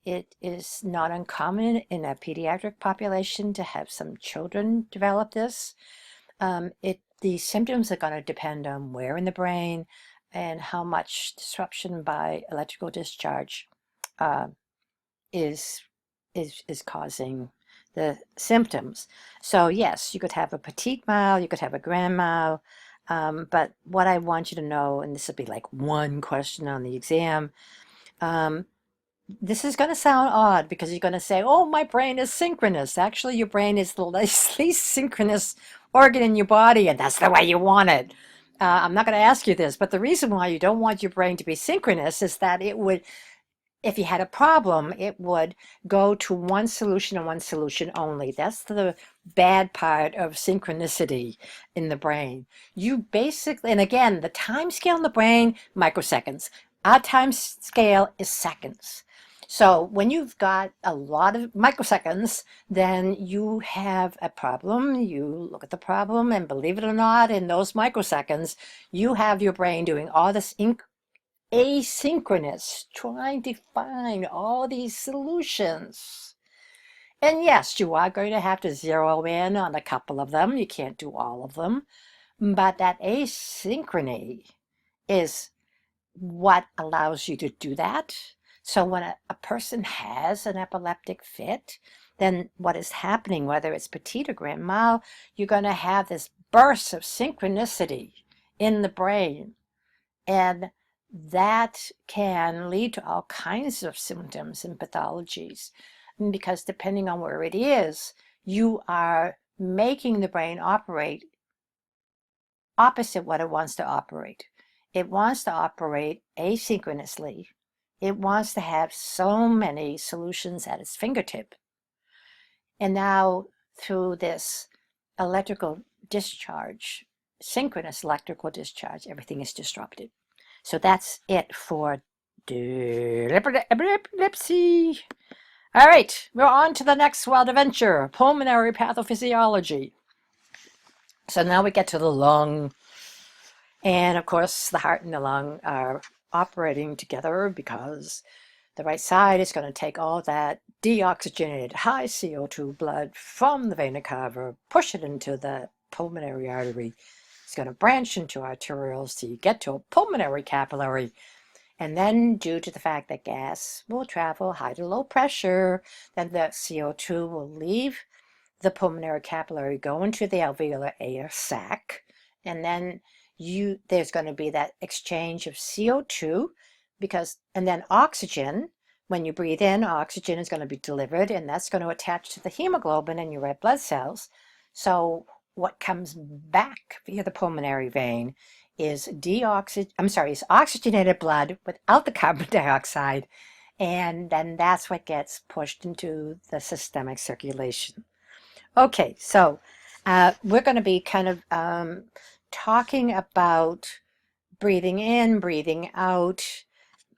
it is not uncommon in a pediatric population to have some children develop this. The symptoms are going to depend on where in the brain and how much disruption by electrical discharge uh, is is causing the symptoms. So yes, you could have a petite mal, you could have a grand mal, but what I want you to know, and this will be like one question on the exam, um, this is going to sound odd because you're going to say, oh, my brain is synchronous. Actually, your brain is the least synchronous organ in your body, and that's the way you want it. I'm not going to ask you this, but the reason why you don't want your brain to be synchronous is that it would, if you had a problem, it would go to one solution and one solution only. That's the bad part of synchronicity in the brain. You basically, and again, the time scale in the brain, microseconds. Our time scale is seconds. So when you've got a lot of microseconds, then you have a problem. You look at the problem, and believe it or not, in those microseconds, you have your brain doing all this asynchronous, trying to find all these solutions. And yes, you are going to have to zero in on a couple of them. You can't do all of them. But that asynchrony is what allows you to do that. So when a person has an epileptic fit, then what is happening, whether it's petit or grand mal, you're going to have this burst of synchronicity in the brain. And that can lead to all kinds of symptoms and pathologies because depending on where it is, you are making the brain operate opposite what it wants to operate. It wants to operate asynchronously. It wants to have so many solutions at its fingertip. And now through this electrical discharge, synchronous electrical discharge, everything is disrupted. So that's it for epilepsy. All right, we're on to the next wild adventure, pulmonary pathophysiology. So now we get to the lung. And of course, the heart and the lung are operating together because the right side is going to take all that deoxygenated high CO2 blood from the vena cava, push it into the pulmonary artery. It's going to branch into arterioles till you get to a pulmonary capillary. And then due to the fact that gas will travel high to low pressure, then the CO2 will leave the pulmonary capillary, go into the alveolar air sac, and then there's going to be that exchange of CO2 and then oxygen. When you breathe in, oxygen is going to be delivered, and that's going to attach to the hemoglobin in your red blood cells. So what comes back via the pulmonary vein is oxygenated blood without the carbon dioxide, and then that's what gets pushed into the systemic circulation. Okay, so we're going to be kind of talking about breathing in, breathing out.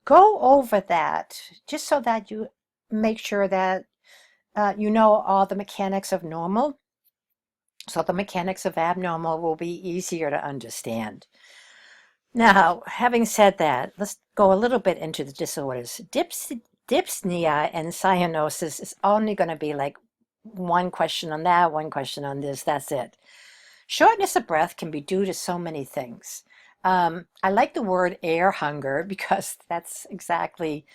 Go over that just so that you make sure that you know all the mechanics of normal. So the mechanics of abnormal will be easier to understand. Now, having said that, let's go a little bit into the disorders. Dyspnea and cyanosis is only going to be like one question on that, one question on this, that's it. Shortness of breath can be due to so many things. I like the word air hunger because that's exactly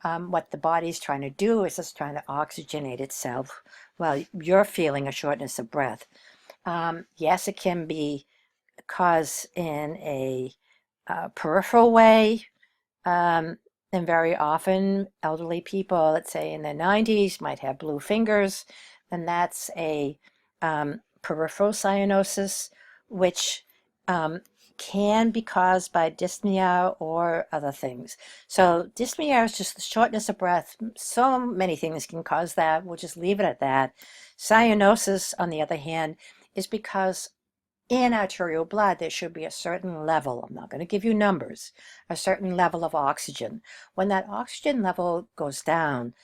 what the body's trying to do, is just trying to oxygenate itself while you're feeling a shortness of breath. Yes, it can be caused in a peripheral way. And very often elderly people, let's say in their 90s, might have blue fingers, and that's a peripheral cyanosis, which can be caused by dyspnea or other things. So dyspnea is just the shortness of breath. So many things can cause that. We'll just leave it at that. Cyanosis, on the other hand, is because in arterial blood, there should be a certain level, I'm not going to give you numbers, a certain level of oxygen. When that oxygen level goes down,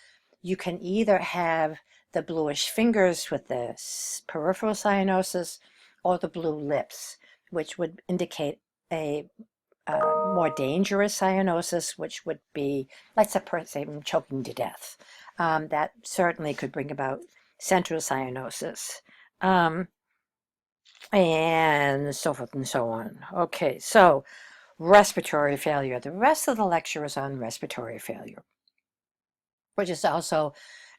you can either have the bluish fingers with the peripheral cyanosis or the blue lips, which would indicate a more dangerous cyanosis, which would be, let's say, choking to death. That certainly could bring about central cyanosis, and so forth and so on. Okay, so respiratory failure. The rest of the lecture is on respiratory failure, which is also,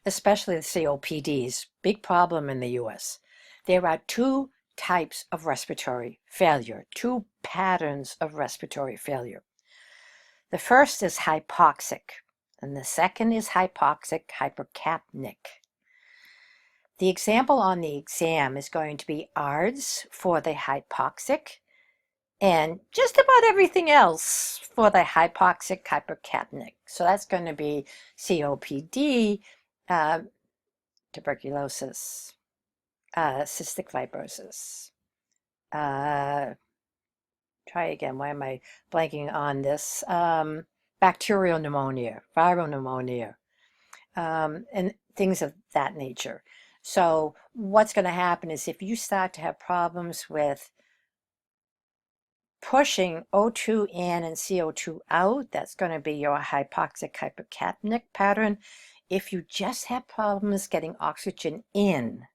especially the COPDs, big problem in the US. There are two types of respiratory failure, two patterns of respiratory failure. The first is hypoxic, and the second is hypoxic hypercapnic. The example on the exam is going to be ARDS for the hypoxic, and just about everything else for the hypoxic hypercapnic. So that's going to be COPD, tuberculosis, cystic fibrosis. Try again. Why am I blanking on this? Bacterial pneumonia, viral pneumonia, and things of that nature. So what's going to happen is if you start to have problems with pushing O2 in and CO2 out, that's going to be your hypoxic hypercapnic pattern. If you just have problems getting oxygen in,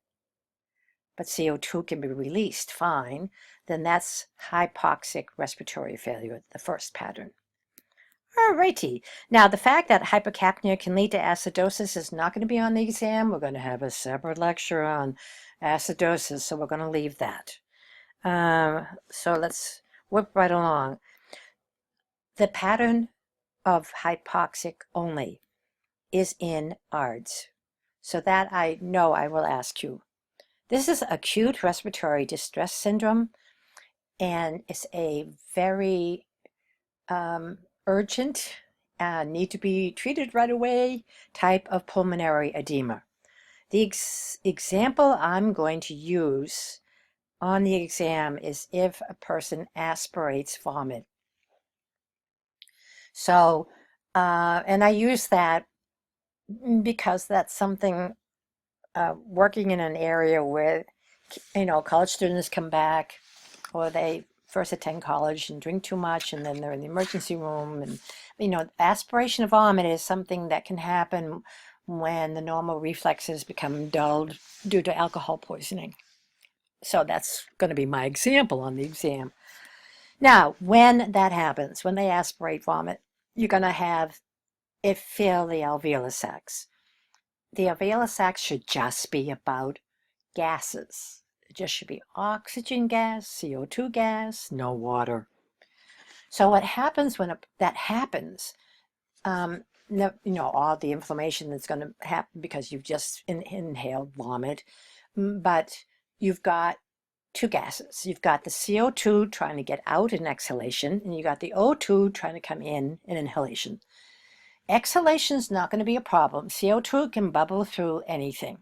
but CO2 can be released fine, then that's hypoxic respiratory failure, the first pattern. Alrighty. Now, the fact that hypercapnia can lead to acidosis is not going to be on the exam. We're going to have a separate lecture on acidosis, so we're going to leave that. So let's whip right along. The pattern of hypoxic only is in ARDS. So that I know I will ask you. This is acute respiratory distress syndrome, and it's a very urgent, need to be treated right away type of pulmonary edema. The example I'm going to use on the exam is if a person aspirates vomit. So, and I use that because that's something, working in an area where, college students come back, or they first attend college and drink too much, and then they're in the emergency room. And, aspiration of vomit is something that can happen when the normal reflexes become dulled due to alcohol poisoning. So that's going to be my example on the exam. Now, when that happens, when they aspirate vomit, you're going to have it fill the alveolar sacs. The alveolar sacs should just be about gases. It just should be oxygen gas, CO2 gas, no water. So what happens when that happens, all the inflammation that's going to happen because you've just inhaled vomit, but you've got two gases. You've got the CO2 trying to get out in exhalation, and you got the O2 trying to come in inhalation. Exhalation is not going to be a problem. CO2 can bubble through anything.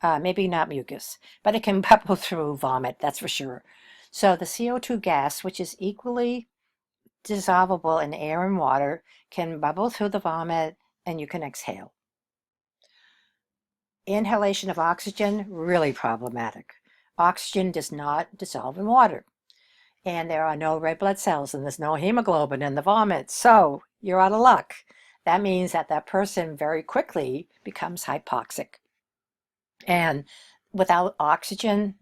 Maybe not mucus, but it can bubble through vomit, that's for sure. So the CO2 gas, which is equally dissolvable in air and water, can bubble through the vomit and you can exhale. Inhalation of oxygen, really problematic. Oxygen does not dissolve in water. And there are no red blood cells and there's no hemoglobin in the vomit. So you're out of luck. That means that person very quickly becomes hypoxic. And without oxygen,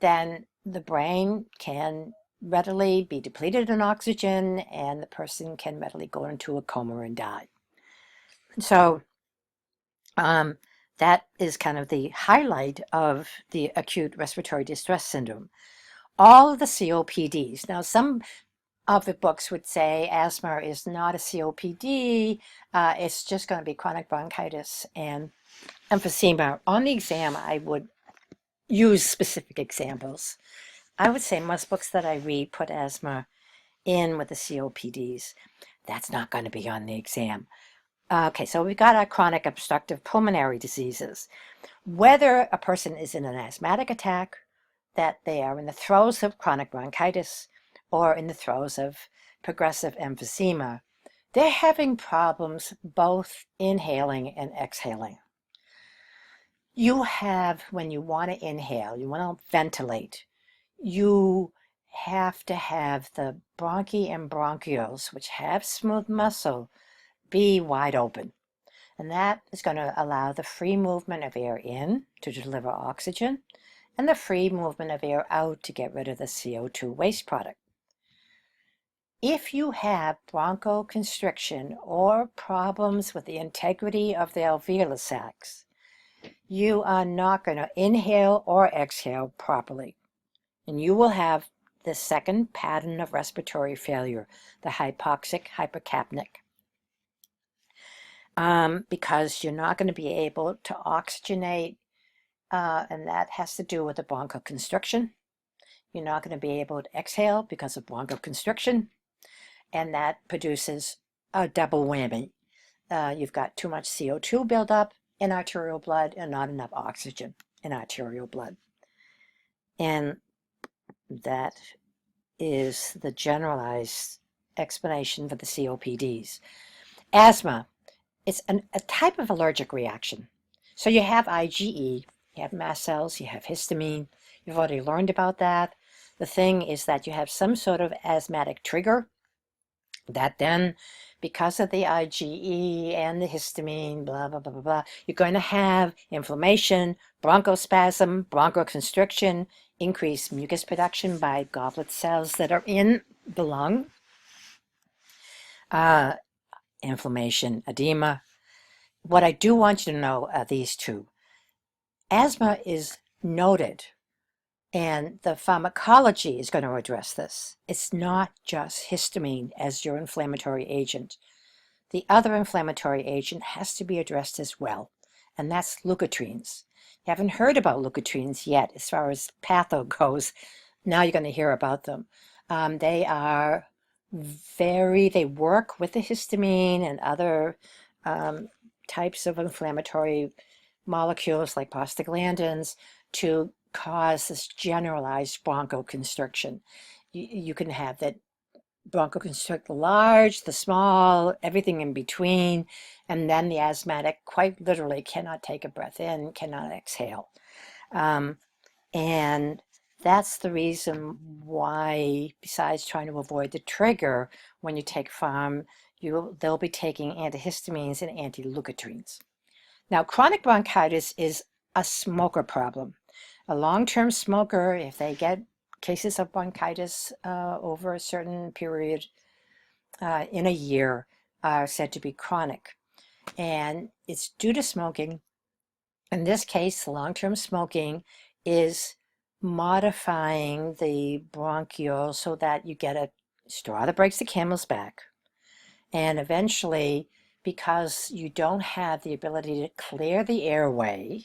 then the brain can readily be depleted in oxygen and the person can readily go into a coma and die. So that is kind of the highlight of the acute respiratory distress syndrome. All of the COPDs. Now, some of the books would say asthma is not a COPD. It's just going to be chronic bronchitis and emphysema. On the exam, I would use specific examples. I would say most books that I read put asthma in with the COPDs. That's not going to be on the exam. Okay, so we've got our chronic obstructive pulmonary diseases. Whether a person is in an asthmatic attack, that they are in the throes of chronic bronchitis, or in the throes of progressive emphysema, they're having problems both inhaling and exhaling. You have, when you want to inhale, you want to ventilate, you have to have the bronchi and bronchioles, which have smooth muscle, be wide open. And that is going to allow the free movement of air in to deliver oxygen and the free movement of air out to get rid of the CO2 waste product. If you have bronchoconstriction or problems with the integrity of the alveolar sacs, you are not going to inhale or exhale properly. And you will have the second pattern of respiratory failure, the hypoxic hypercapnic. Because you're not going to be able to oxygenate, and that has to do with the bronchoconstriction. You're not going to be able to exhale because of bronchoconstriction, and that produces a double whammy. You've got too much CO2 buildup in arterial blood and not enough oxygen in arterial blood. And that is the generalized explanation for the COPDs. Asthma, it's a type of allergic reaction. So you have IgE, you have mast cells, you have histamine. You've already learned about that. The thing is that you have some sort of asthmatic trigger that then, because of the IgE and the histamine, blah, blah, blah, blah, blah, you're going to have inflammation, bronchospasm, bronchoconstriction, increased mucus production by goblet cells that are in the lung, inflammation, edema. What I do want you to know are these two. Asthma is noted, and the pharmacology is going to address this. It's not just histamine as your inflammatory agent. The other inflammatory agent has to be addressed as well, and that's leukotrienes. You haven't heard about leukotrienes yet as far as Patho goes. Now you're going to hear about them. They work with the histamine and other types of inflammatory molecules like prostaglandins to cause this generalized bronchoconstriction. You can have that bronchoconstrict the large, the small, everything in between, and then the asthmatic quite literally cannot take a breath in, cannot exhale. And that's the reason why, besides trying to avoid the trigger, when you take pharm, they'll be taking antihistamines and anti-leukotrienes. Now, chronic bronchitis is a smoker problem. A long-term smoker, if they get cases of bronchitis over a certain period in a year, are said to be chronic. And it's due to smoking. In this case, long-term smoking is modifying the bronchiole so that you get a straw that breaks the camel's back. And eventually, because you don't have the ability to clear the airway,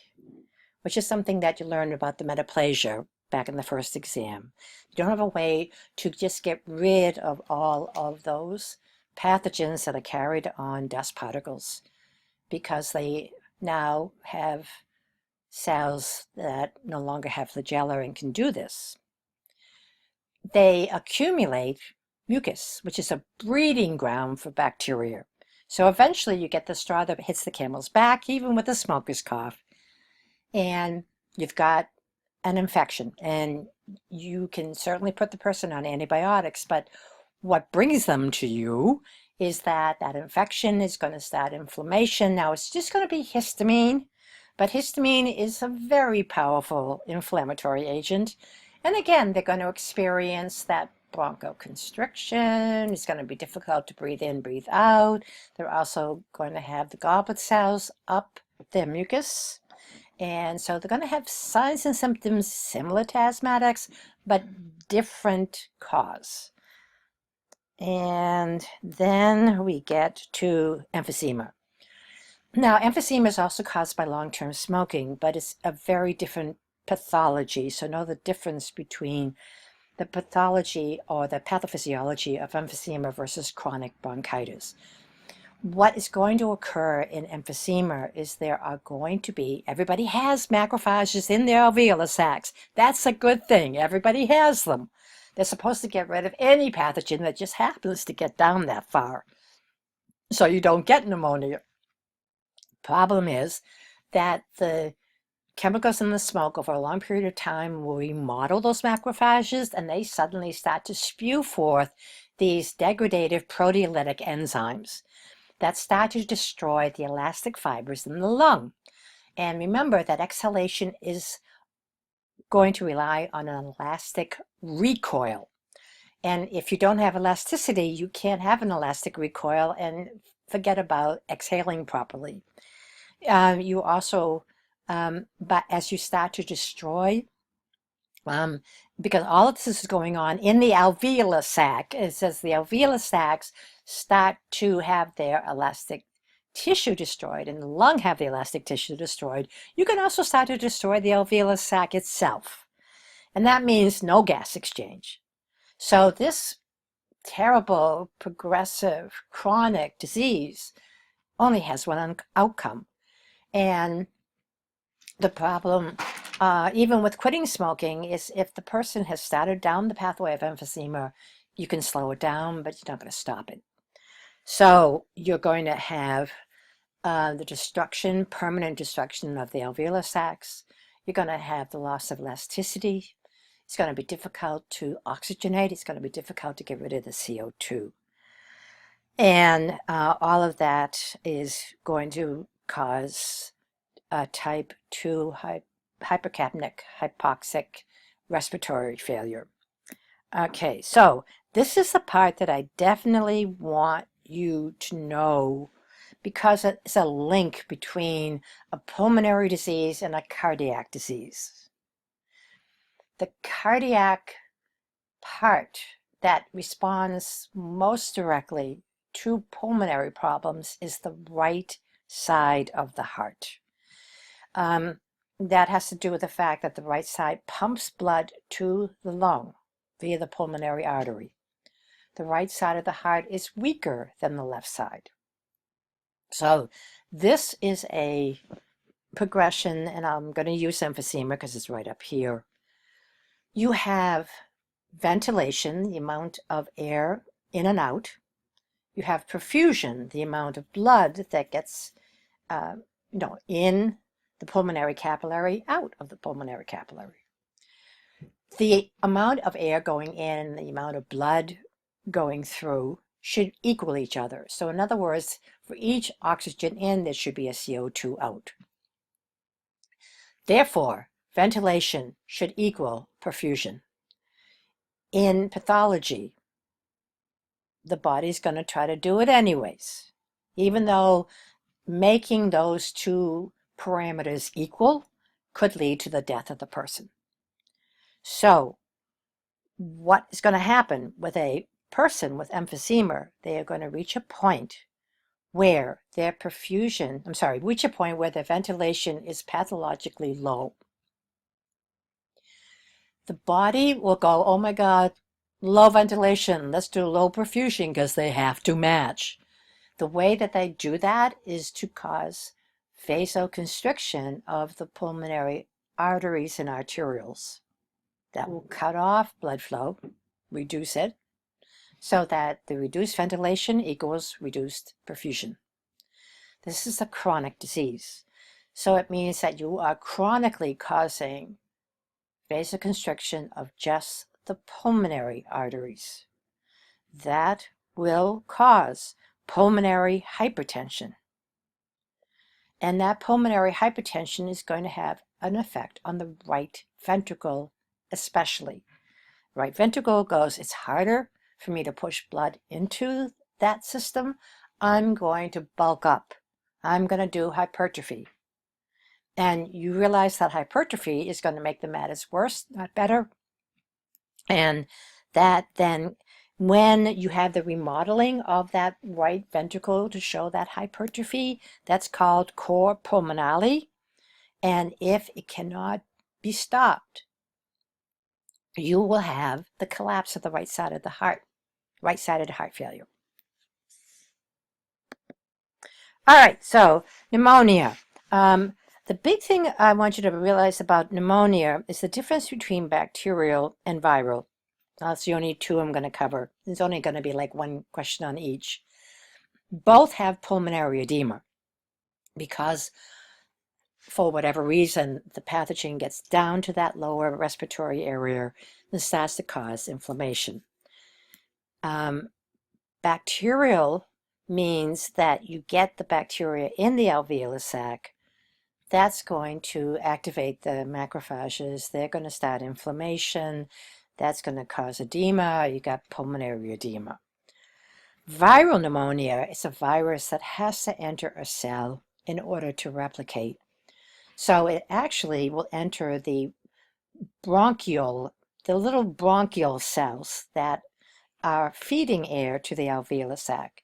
which is something that you learned about the metaplasia back in the first exam, you don't have a way to just get rid of all of those pathogens that are carried on dust particles, because they now have cells that no longer have flagella and can do this. They accumulate mucus, which is a breeding ground for bacteria. So eventually you get the straw that hits the camel's back, even with a smoker's cough, and you've got an infection. And you can certainly put the person on antibiotics, but what brings them to you is that infection is going to start inflammation. Now it's just going to be histamine, but histamine is a very powerful inflammatory agent. And again, they're going to experience that bronchoconstriction. It's going to be difficult to breathe in, breathe out. They're also going to have the goblet cells up their mucus. And so they're going to have signs and symptoms similar to asthmatics, but different cause. And then we get to emphysema. Now, emphysema is also caused by long-term smoking, but it's a very different pathology. So know the difference between the pathology or the pathophysiology of emphysema versus chronic bronchitis. What is going to occur in emphysema is there are going to be, everybody has macrophages in their alveolar sacs. That's a good thing. Everybody has them. They're supposed to get rid of any pathogen that just happens to get down that far, so you don't get pneumonia. Problem is that the chemicals in the smoke over a long period of time will remodel those macrophages, and they suddenly start to spew forth these degradative proteolytic enzymes that start to destroy the elastic fibers in the lung. And remember that exhalation is going to rely on an elastic recoil. And if you don't have elasticity, you can't have an elastic recoil, and forget about exhaling properly. You also, but as you start to destroy, because all of this is going on in the alveolar sac, it says the alveolar sacs start to have their elastic tissue destroyed, and the lung have the elastic tissue destroyed. You can also start to destroy the alveolar sac itself. And that means no gas exchange. So this terrible, progressive, chronic disease only has one outcome. And the problem, even with quitting smoking, is if the person has started down the pathway of emphysema, you can slow it down, but you're not going to stop it. So you're going to have the destruction, permanent destruction of the alveolar sacs. You're going to have the loss of elasticity. It's going to be difficult to oxygenate. It's going to be difficult to get rid of the CO2. And all of that is going to cause type 2 hypercapnic, hypoxic respiratory failure. Okay, so this is the part that I definitely want you to know, because it's a link between a pulmonary disease and a cardiac disease. The cardiac part that responds most directly to pulmonary problems is the right side of the heart. That has to do with the fact that the right side pumps blood to the lung via the pulmonary artery. The right side of the heart is weaker than the left side. So this is a progression, and I'm going to use emphysema because it's right up here. You have ventilation, the amount of air in and out. You have perfusion, the amount of blood that gets in the pulmonary capillary, out of the pulmonary capillary. The amount of air going in, the amount of blood going through should equal each other. So in other words, for each oxygen in, there should be a CO2 out. Therefore, ventilation should equal perfusion. In pathology, the body's going to try to do it anyways, even though making those two parameters equal could lead to the death of the person. So what is going to happen with a person with emphysema? They are going to reach a point where their ventilation is pathologically low. The body will go, oh my God, low ventilation, let's do low perfusion, because they have to match. The way that they do that is to cause vasoconstriction of the pulmonary arteries and arterioles. That will cut off blood flow, reduce it, so that the reduced ventilation equals reduced perfusion. This is a chronic disease. So it means that you are chronically causing vasoconstriction of just the pulmonary arteries. That will cause pulmonary hypertension. And that pulmonary hypertension is going to have an effect on the right ventricle especially. Right ventricle goes, it's harder for me to push blood into that system. I'm going to bulk up. I'm going to do hypertrophy. And you realize that hypertrophy is going to make the matters worse, not better. And that then, when you have the remodeling of that right ventricle to show that hypertrophy, that's called cor pulmonale. And if it cannot be stopped, you will have the collapse of the right side of the heart, right-sided heart failure. All right, so pneumonia. The big thing I want you to realize about pneumonia is the difference between bacterial and viral. That's the only two I'm going to cover. There's only going to be like one question on each. Both have pulmonary edema because for whatever reason, the pathogen gets down to that lower respiratory area and starts to cause inflammation. Bacterial means that you get the bacteria in the alveolar sac. That's going to activate the macrophages. They're going to start inflammation. That's going to cause edema. You got pulmonary edema. Viral pneumonia is a virus that has to enter a cell in order to replicate. So it actually will enter the little bronchial cells that are feeding air to the alveolar sac.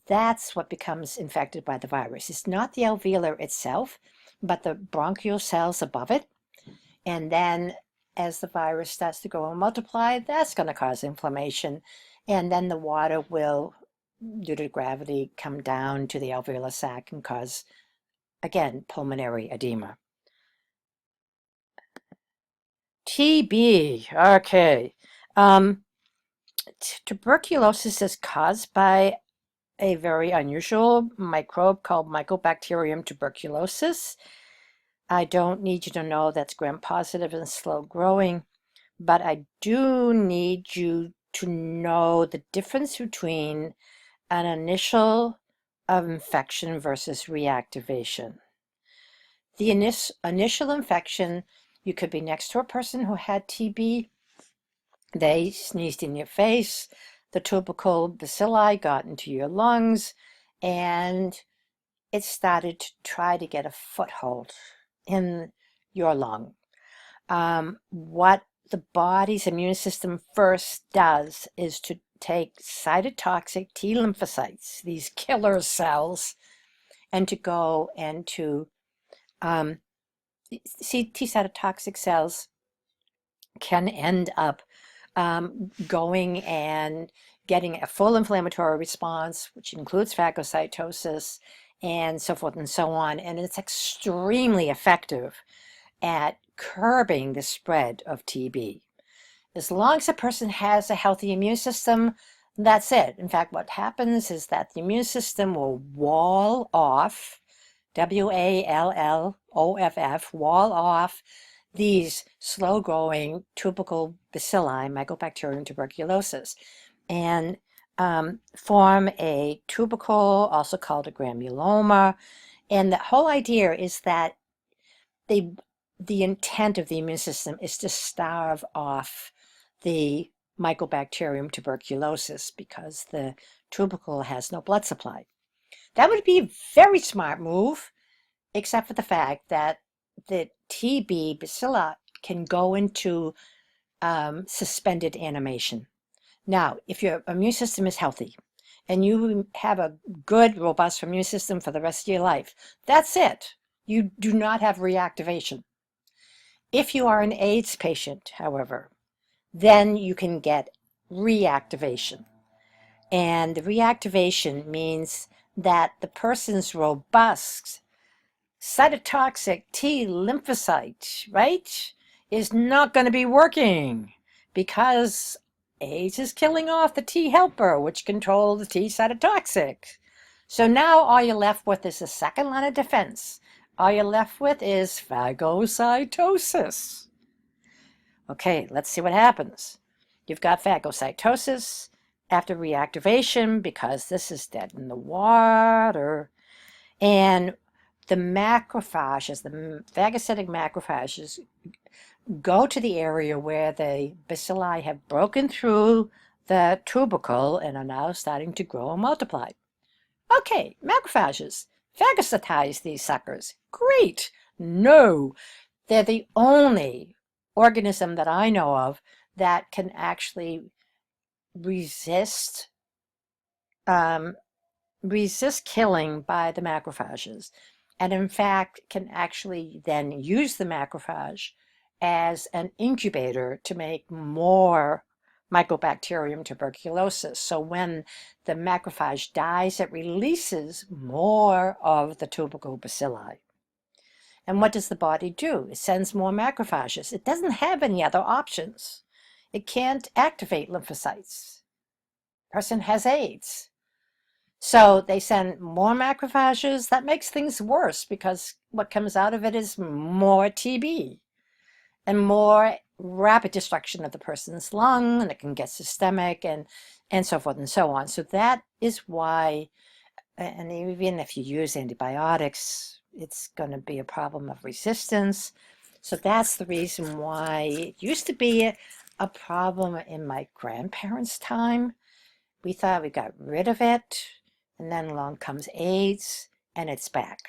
That's what becomes infected by the virus. It's not the alveolar itself, but the bronchial cells above it. And then as the virus starts to grow and multiply, that's going to cause inflammation. And then the water will, due to gravity, come down to the alveolar sac and cause, again, pulmonary edema. TB, okay. Tuberculosis is caused by a very unusual microbe called Mycobacterium tuberculosis. I don't need you to know that's gram-positive and slow growing, but I do need you to know the difference between an initial infection versus reactivation. The initial infection, you could be next to a person who had TB. They sneezed in your face. The tubercle bacilli got into your lungs, and it started to try to get a foothold in your lung. What the body's immune system first does is to take cytotoxic T lymphocytes, these killer cells, and to go and to see T cytotoxic cells can end up going and getting a full inflammatory response, which includes phagocytosis and so forth and so on. And it's extremely effective at curbing the spread of TB. As long as a person has a healthy immune system, that's it. In fact, what happens is that the immune system will wall off, WALLOFF, wall off these slow-growing tubercle bacilli, Mycobacterium tuberculosis, and form a tubercle, also called a granuloma. And the whole idea is that the intent of the immune system is to starve off the Mycobacterium tuberculosis because the tubercle has no blood supply. That would be a very smart move, except for the fact that the TB bacilli can go into suspended animation. Now, if your immune system is healthy and you have a good, robust immune system for the rest of your life, that's it. You do not have reactivation. If you are an AIDS patient, however, then you can get reactivation. And the reactivation means that the person's robust cytotoxic T lymphocyte, right, is not going to be working because AIDS is killing off the T helper, which controls the T cytotoxic. So now all you're left with is a second line of defense. All you're left with is phagocytosis. Okay, let's see what happens. You've got phagocytosis after reactivation because this is dead in the water. And the macrophages, the phagocytic macrophages, go to the area where the bacilli have broken through the tubercle and are now starting to grow and multiply. Okay, macrophages, phagocytize these suckers. Great. No, they're the only organism that I know of that can actually resist killing by the macrophages, and in fact can actually then use the macrophage as an incubator to make more Mycobacterium tuberculosis. So when the macrophage dies, it releases more of the tubercle bacilli. And what does the body do? It sends more macrophages. It doesn't have any other options. It can't activate lymphocytes. Person has AIDS. So they send more macrophages. That makes things worse because what comes out of it is more TB and more rapid destruction of the person's lung, and it can get systemic and so forth and so on. So that is why, and even if you use antibiotics, it's going to be a problem of resistance. So that's the reason why it used to be a problem in my grandparents' time. We thought we got rid of it, and then along comes AIDS, and it's back.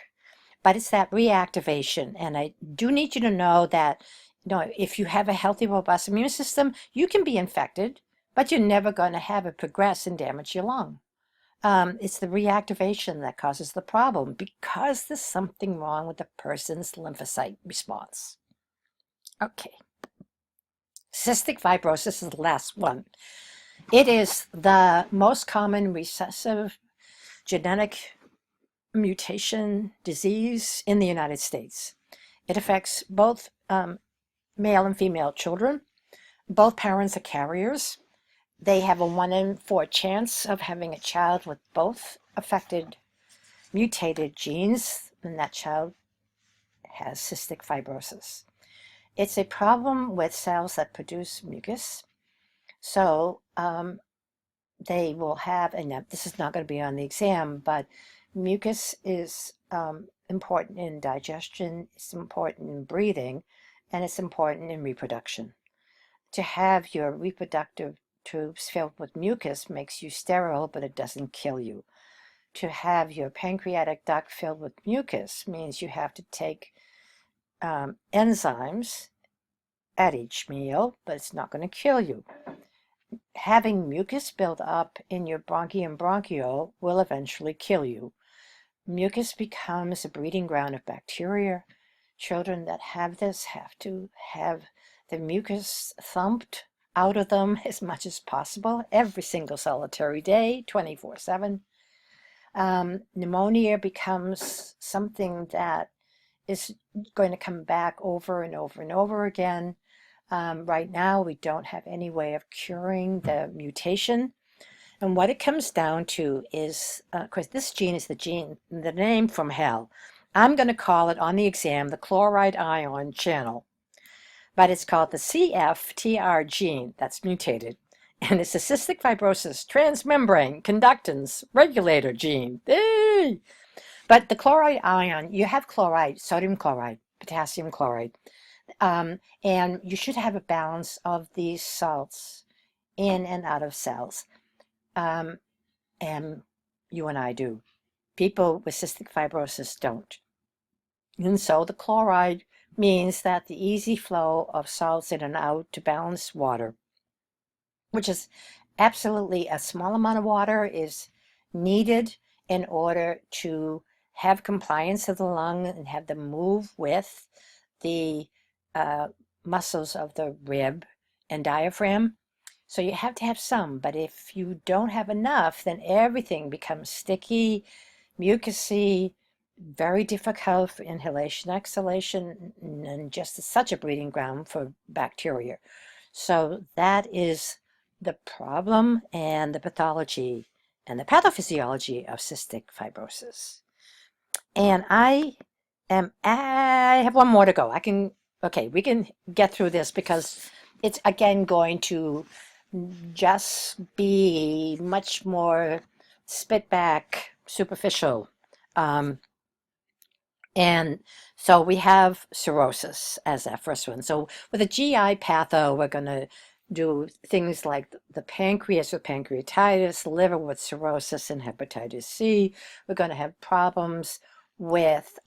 But it's that reactivation, and I do need you to know that, if you have a healthy, robust immune system, you can be infected, but you're never going to have it progress and damage your lung. It's the reactivation that causes the problem because there's something wrong with the person's lymphocyte response. Okay, cystic fibrosis is the last one. It is the most common recessive genetic mutation disease in the United States. It affects both male and female children. Both parents are carriers. They have a 1 in 4 chance of having a child with both affected mutated genes, and that child has cystic fibrosis. It's a problem with cells that produce mucus. So they will have, and this is not going to be on the exam, but mucus is important in digestion, it's important in breathing, and it's important in reproduction. To have your reproductive tubes filled with mucus makes you sterile, but it doesn't kill you. To have your pancreatic duct filled with mucus means you have to take enzymes at each meal, but it's not going to kill you. Having mucus build up in your bronchi and bronchiole will eventually kill you. Mucus becomes a breeding ground of bacteria. Children that have this have to have the mucus thumped out of them as much as possible every single solitary day, 24/7. Pneumonia becomes something that is going to come back over and over and over again. Right now, we don't have any way of curing the mutation. And what it comes down to is, of course, this gene is the name from hell. I'm going to call it on the exam the chloride ion channel, but it's called the CFTR gene that's mutated. And it's a cystic fibrosis transmembrane conductance regulator gene. Hey! But the chloride ion, you have chloride, sodium chloride, potassium chloride, and you should have a balance of these salts in and out of cells. And you and I do. People with cystic fibrosis don't. And so the chloride means that the easy flow of salts in and out to balance water, which is absolutely a small amount of water is needed in order to have compliance of the lung and have them move with the muscles of the rib and diaphragm. So you have to have some, but if you don't have enough, then everything becomes sticky, mucousy, very difficult for inhalation, exhalation, and just such a breeding ground for bacteria. So that is the problem and the pathology and the pathophysiology of cystic fibrosis. And I have one more to go. We can get through this because it's again going to just be much more spit back, superficial. And so we have cirrhosis as that first one. So with a GI patho, we're going to do things like the pancreas with pancreatitis, liver with cirrhosis and hepatitis C. We're going to have problems with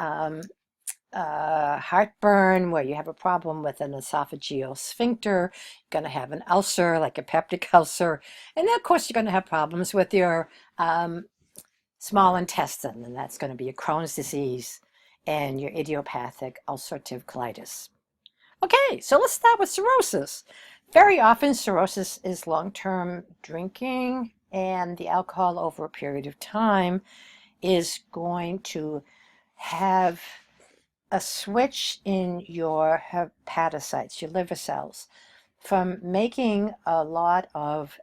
heartburn, where you have a problem with an esophageal sphincter. You're going to have an ulcer, like a peptic ulcer. And then, of course, you're going to have problems with your small intestine, and that's going to be a Crohn's disease and your idiopathic ulcerative colitis. Okay, so let's start with cirrhosis. Very often, cirrhosis is long-term drinking, and the alcohol over a period of time is going to have a switch in your hepatocytes, your liver cells, from making a lot of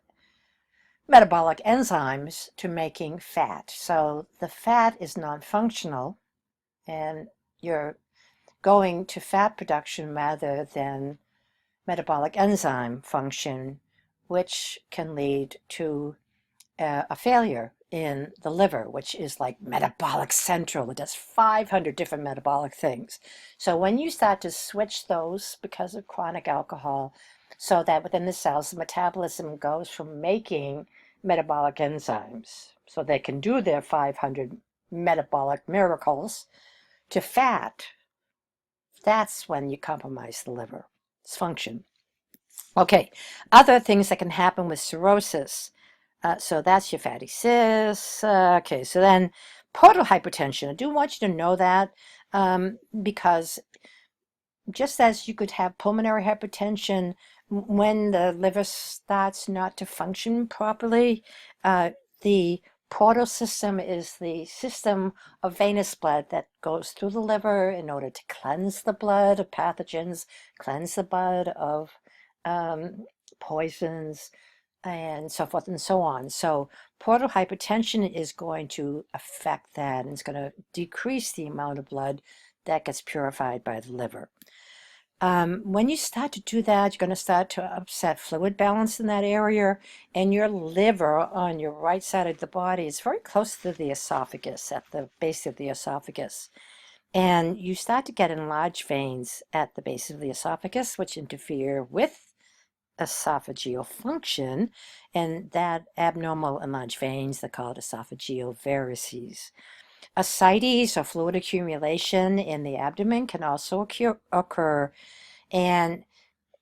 metabolic enzymes to making fat. So the fat is non-functional, and you're going to fat production rather than metabolic enzyme function, which can lead to a failure in the liver, which is like metabolic central. It does 500 different metabolic things. So when you start to switch those because of chronic alcohol, so that within the cells, the metabolism goes from making metabolic enzymes, so they can do their 500 metabolic miracles, to fat, that's when you compromise the liver's function. Okay, other things that can happen with cirrhosis. So that's your fatty cysts. Okay, so then portal hypertension. I do want you to know that because just as you could have pulmonary hypertension when the liver starts not to function properly, the portal system is the system of venous blood that goes through the liver in order to cleanse the blood of pathogens, cleanse the blood of poisons, and so forth and so on. So portal hypertension is going to affect that, and it's going to decrease the amount of blood that gets purified by the liver. When you start to do that, you're going to start to upset fluid balance in that area, and your liver on your right side of the body is very close to the esophagus, at the base of the esophagus. And you start to get enlarged veins at the base of the esophagus, which interfere with esophageal function, and that abnormal enlarged veins, they're called esophageal varices. Ascites, or fluid accumulation in the abdomen, can also occur, and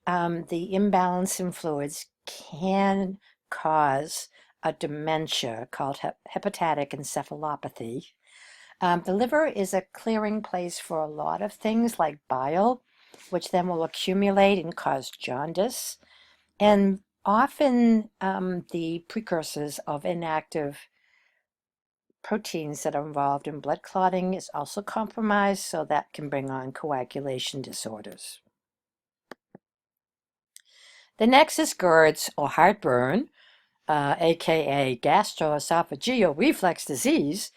the imbalance in fluids can cause a dementia called hepatic encephalopathy. The liver is a clearing place for a lot of things like bile, which then will accumulate and cause jaundice. And often the precursors of inactive proteins that are involved in blood clotting is also compromised, so that can bring on coagulation disorders. The next is GERDs, or heartburn, aka gastroesophageal reflux disease.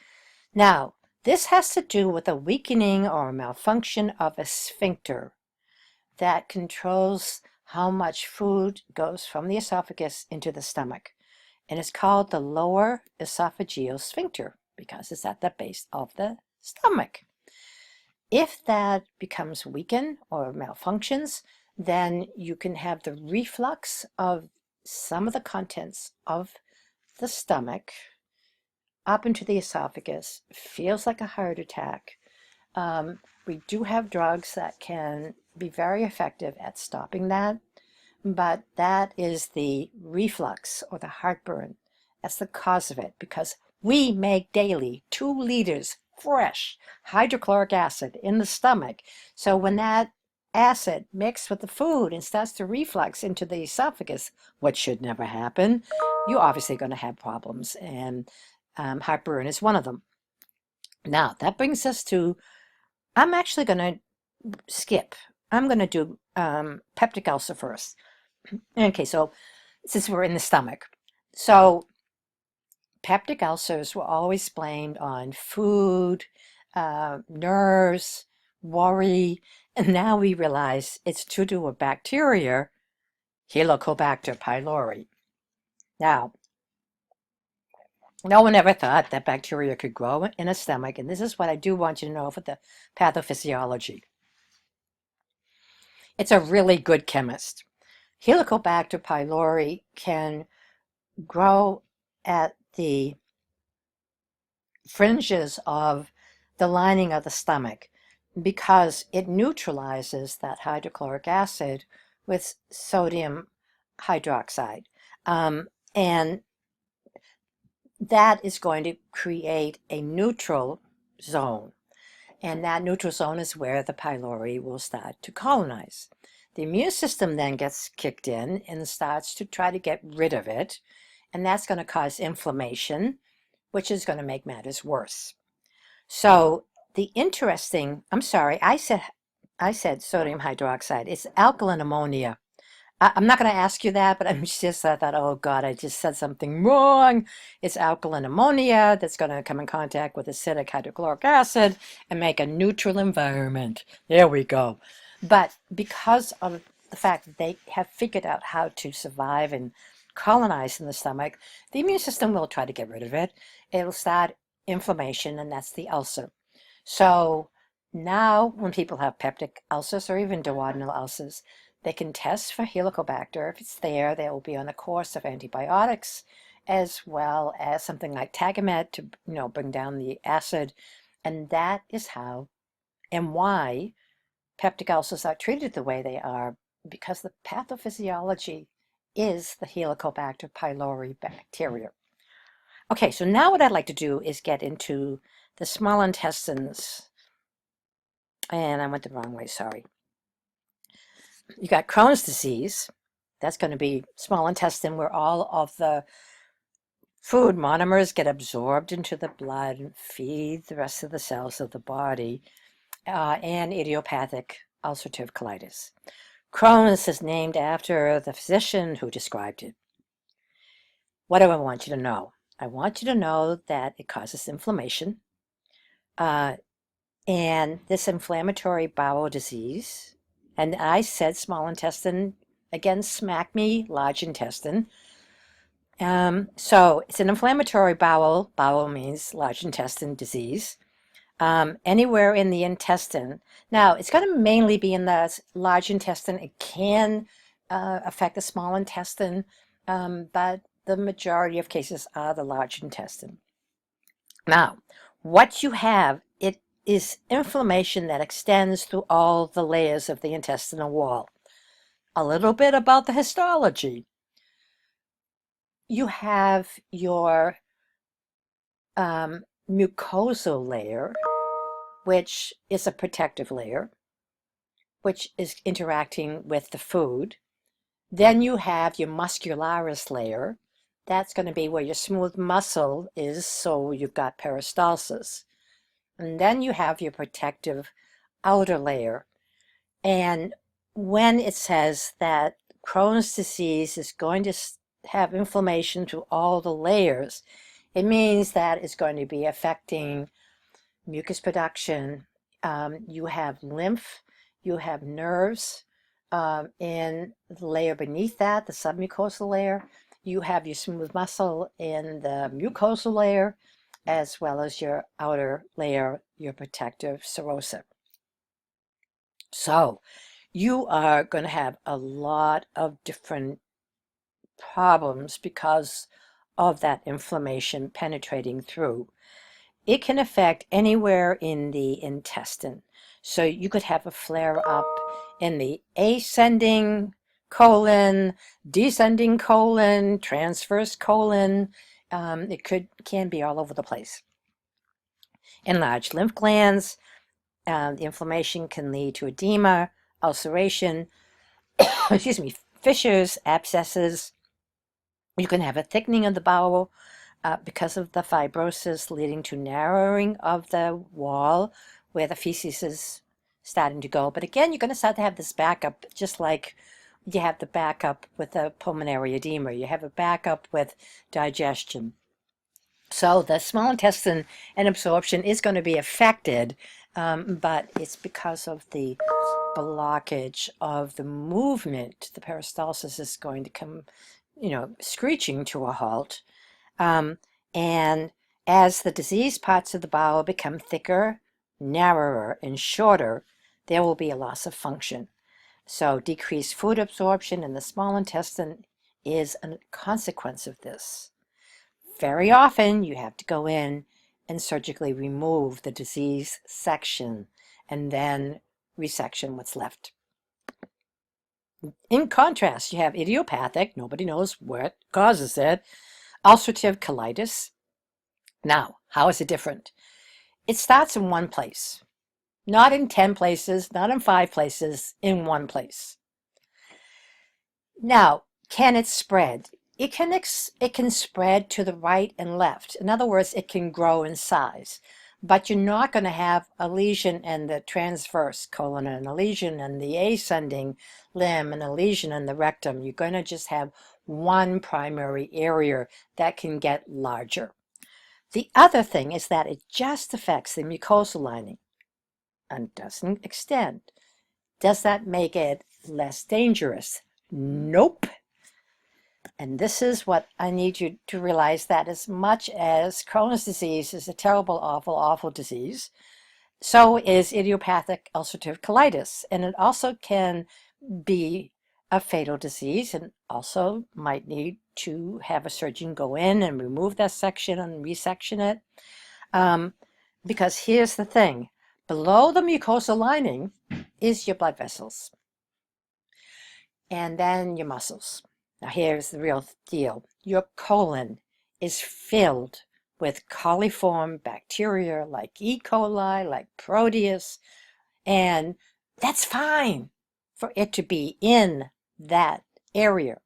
Now, this has to do with a weakening or a malfunction of a sphincter that controls how much food goes from the esophagus into the stomach. And it's called the lower esophageal sphincter because it's at the base of the stomach. If that becomes weakened or malfunctions, then you can have the reflux of some of the contents of the stomach up into the esophagus. Feels like a heart attack. We do have drugs that can be very effective at stopping that, but that is the reflux or the heartburn. That's the cause of it, because we make daily 2 liters fresh hydrochloric acid in the stomach. So when that acid mixed with the food and starts to reflux into the esophagus, which should never happen, you're obviously going to have problems, and heartburn is one of them. Now, that brings us to, I'm actually going to skip. I'm going to do peptic ulcer first. Okay, so since we're in the stomach. So peptic ulcers were always blamed on food, nerves, worry, and now we realize it's to do with bacteria, Helicobacter pylori. Now, no one ever thought that bacteria could grow in a stomach, and this is what I do want you to know for the pathophysiology. It's a really good chemist. Helicobacter pylori can grow at the fringes of the lining of the stomach because it neutralizes that hydrochloric acid with sodium hydroxide. And that is going to create a neutral zone. And that neutral zone is where the pylori will start to colonize. The immune system then gets kicked in and starts to try to get rid of it. And that's going to cause inflammation, which is going to make matters worse. So the interesting, I'm sorry, I said sodium hydroxide. It's alkaline ammonia. I'm not going to ask you that, but I thought, oh God, I just said something wrong. It's alkaline ammonia that's going to come in contact with acidic hydrochloric acid and make a neutral environment. There we go. But because of the fact that they have figured out how to survive and colonize in the stomach, the immune system will try to get rid of it. It'll start inflammation, and that's the ulcer. So now, when people have peptic ulcers or even duodenal ulcers, they can test for Helicobacter. If it's there, they will be on a course of antibiotics, as well as something like Tagamet to, bring down the acid. And that is how and why peptic ulcers are treated the way they are, because the pathophysiology is the Helicobacter pylori bacteria. Okay, so now what I'd like to do is get into the small intestines. And I went the wrong way, sorry. You got Crohn's disease. That's going to be small intestine, where all of the food monomers get absorbed into the blood and feed the rest of the cells of the body, and idiopathic ulcerative colitis. Crohn's is named after the physician who described it. What do I want you to know? I want you to know that it causes inflammation, and this inflammatory bowel disease, and I said small intestine, again, smack me, large intestine. So it's an inflammatory bowel. Bowel means large intestine disease. Anywhere in the intestine. Now, it's going to mainly be in the large intestine. It can affect the small intestine, but the majority of cases are the large intestine. Now, what you have, it is inflammation that extends through all the layers of the intestinal wall. A little bit about the histology. You have your mucosal layer, which is a protective layer, which is interacting with the food. Then you have your muscularis layer. That's going to be where your smooth muscle is, so you've got peristalsis. And then you have your protective outer layer. And when it says that Crohn's disease is going to have inflammation through all the layers, it means that it's going to be affecting mucus production. You have lymph, you have nerves in the layer beneath that, the submucosal layer. You have your smooth muscle in the mucosal layer, as well as your outer layer, your protective serosa. So you are going to have a lot of different problems because of that inflammation penetrating through. It can affect anywhere in the intestine. So you could have a flare up in the ascending colon, descending colon, transverse colon. It can be all over the place. Enlarged lymph glands. The inflammation can lead to edema, ulceration, excuse me, fissures, abscesses. You can have a thickening of the bowel because of the fibrosis, leading to narrowing of the wall where the feces is starting to go. But again, you're going to start to have this backup, just like you have the backup with the pulmonary edema. You have a backup with digestion. So the small intestine and absorption is going to be affected, but it's because of the blockage of the movement. The peristalsis is going to come, screeching to a halt. And as the diseased parts of the bowel become thicker, narrower, and shorter, there will be a loss of function. So decreased food absorption in the small intestine is a consequence of this. Very often, you have to go in and surgically remove the disease section and then resection what's left. In contrast, you have idiopathic, nobody knows what causes it, ulcerative colitis. Now, how is it different? It starts in one place, not in 10 places, not in 5 places, in one place. Now, can it spread? It can spread to the right and left. In other words, it can grow in size. but you're not going to have a lesion in the transverse colon and a lesion in the ascending limb and a lesion in the rectum. You're going to just have one primary area that can get larger. The other thing is that it just affects the mucosal lining and doesn't extend. Does that make it less dangerous? Nope. And this is what I need you to realize, that as much as Crohn's disease is a terrible, awful, awful disease, so is idiopathic ulcerative colitis. And it also can be a fatal disease and also might need to have a surgeon go in and remove that section and resection it. Because here's the thing, below the mucosal lining is your blood vessels and then your muscles. Now here's the real deal. Your colon is filled with coliform bacteria like E. coli, like Proteus, and that's fine for it to be in that area.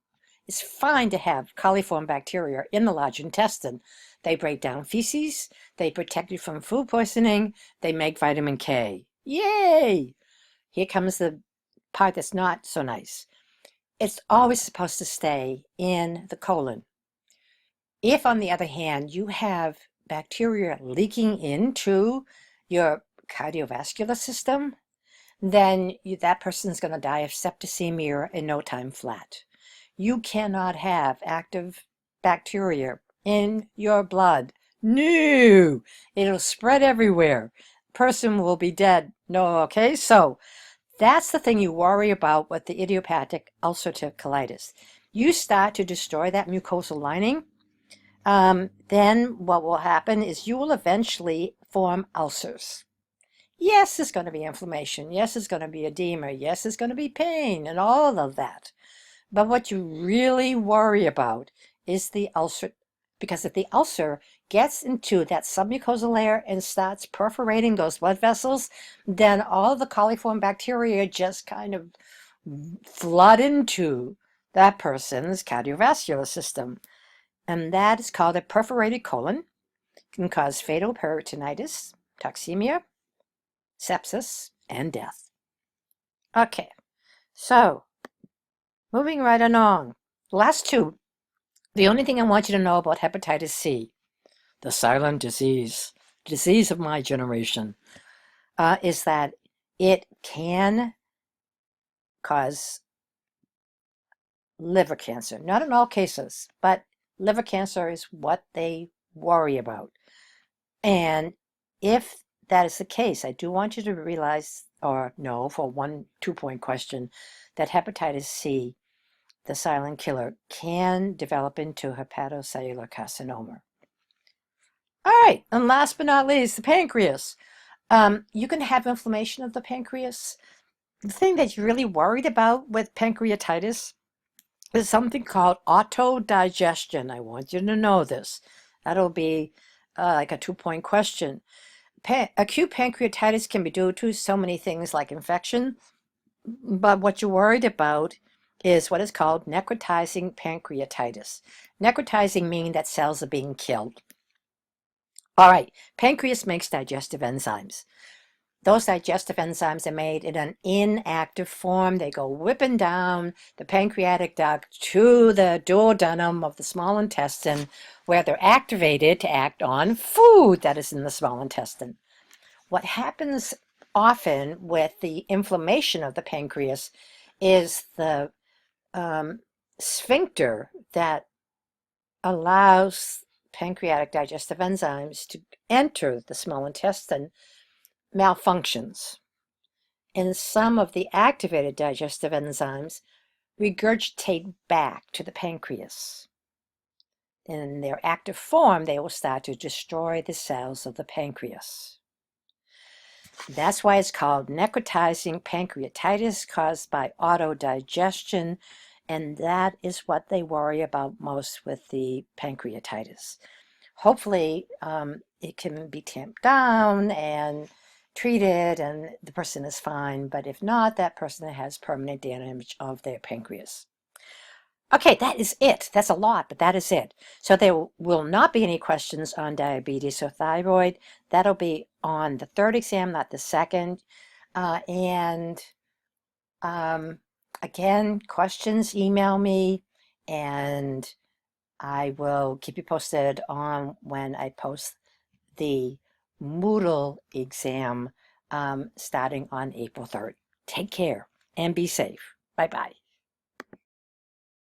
It's fine to have coliform bacteria in the large intestine. They break down feces, they protect you from food poisoning, they make vitamin K. Yay! Here comes the part that's not so nice. It's always supposed to stay in the colon. If, on the other hand, you have bacteria leaking into your cardiovascular system, then that person's going to die of septicemia in no time flat. You cannot have active bacteria in your blood. No, it'll spread everywhere. Person will be dead. No, okay? So that's the thing you worry about with the idiopathic ulcerative colitis. You start to destroy that mucosal lining, then what will happen is you will eventually form ulcers. Yes, there's going to be inflammation. Yes, there's going to be edema. Yes, there's going to be pain and all of that. But what you really worry about is the ulcer, because if the ulcer gets into that submucosal layer and starts perforating those blood vessels, then all the coliform bacteria just kind of flood into that person's cardiovascular system. And that is called a perforated colon. It can cause fatal peritonitis, toxemia, sepsis, and death. Okay, so moving right along. Last two. The only thing I want you to know about hepatitis C, the silent disease of my generation, is that it can cause liver cancer. Not in all cases, but liver cancer is what they worry about. And if that is the case, I do want you to realize, or know for 2-point question, that hepatitis C, the silent killer, can develop into hepatocellular carcinoma. All right, and last but not least, the pancreas. You can have inflammation of the pancreas. The thing that you're really worried about with pancreatitis is something called autodigestion. I want you to know this. That'll be like a 2-point question. Acute pancreatitis can be due to so many things like infection, but what you're worried about is what is called necrotizing pancreatitis. Necrotizing meaning that cells are being killed. All right, pancreas makes digestive enzymes. Those digestive enzymes are made in an inactive form. They go whipping down the pancreatic duct to the duodenum of the small intestine, where they're activated to act on food that is in the small intestine. What happens often with the inflammation of the pancreas is the sphincter that allows pancreatic digestive enzymes to enter the small intestine malfunctions. And some of the activated digestive enzymes regurgitate back to the pancreas. In their active form, they will start to destroy the cells of the pancreas. That's why it's called necrotizing pancreatitis, caused by autodigestion, and that is what they worry about most with the pancreatitis. Hopefully, it can be tamped down and treated and the person is fine, but if not, that person has permanent damage of their pancreas. Okay, that is it. That's a lot, but that is it. So there will not be any questions on diabetes or thyroid. That'll be on the third exam, not the second. And um, again, questions, email me, and I will keep you posted on when I post the Moodle exam starting on April 3rd. Take care and be safe. Bye bye.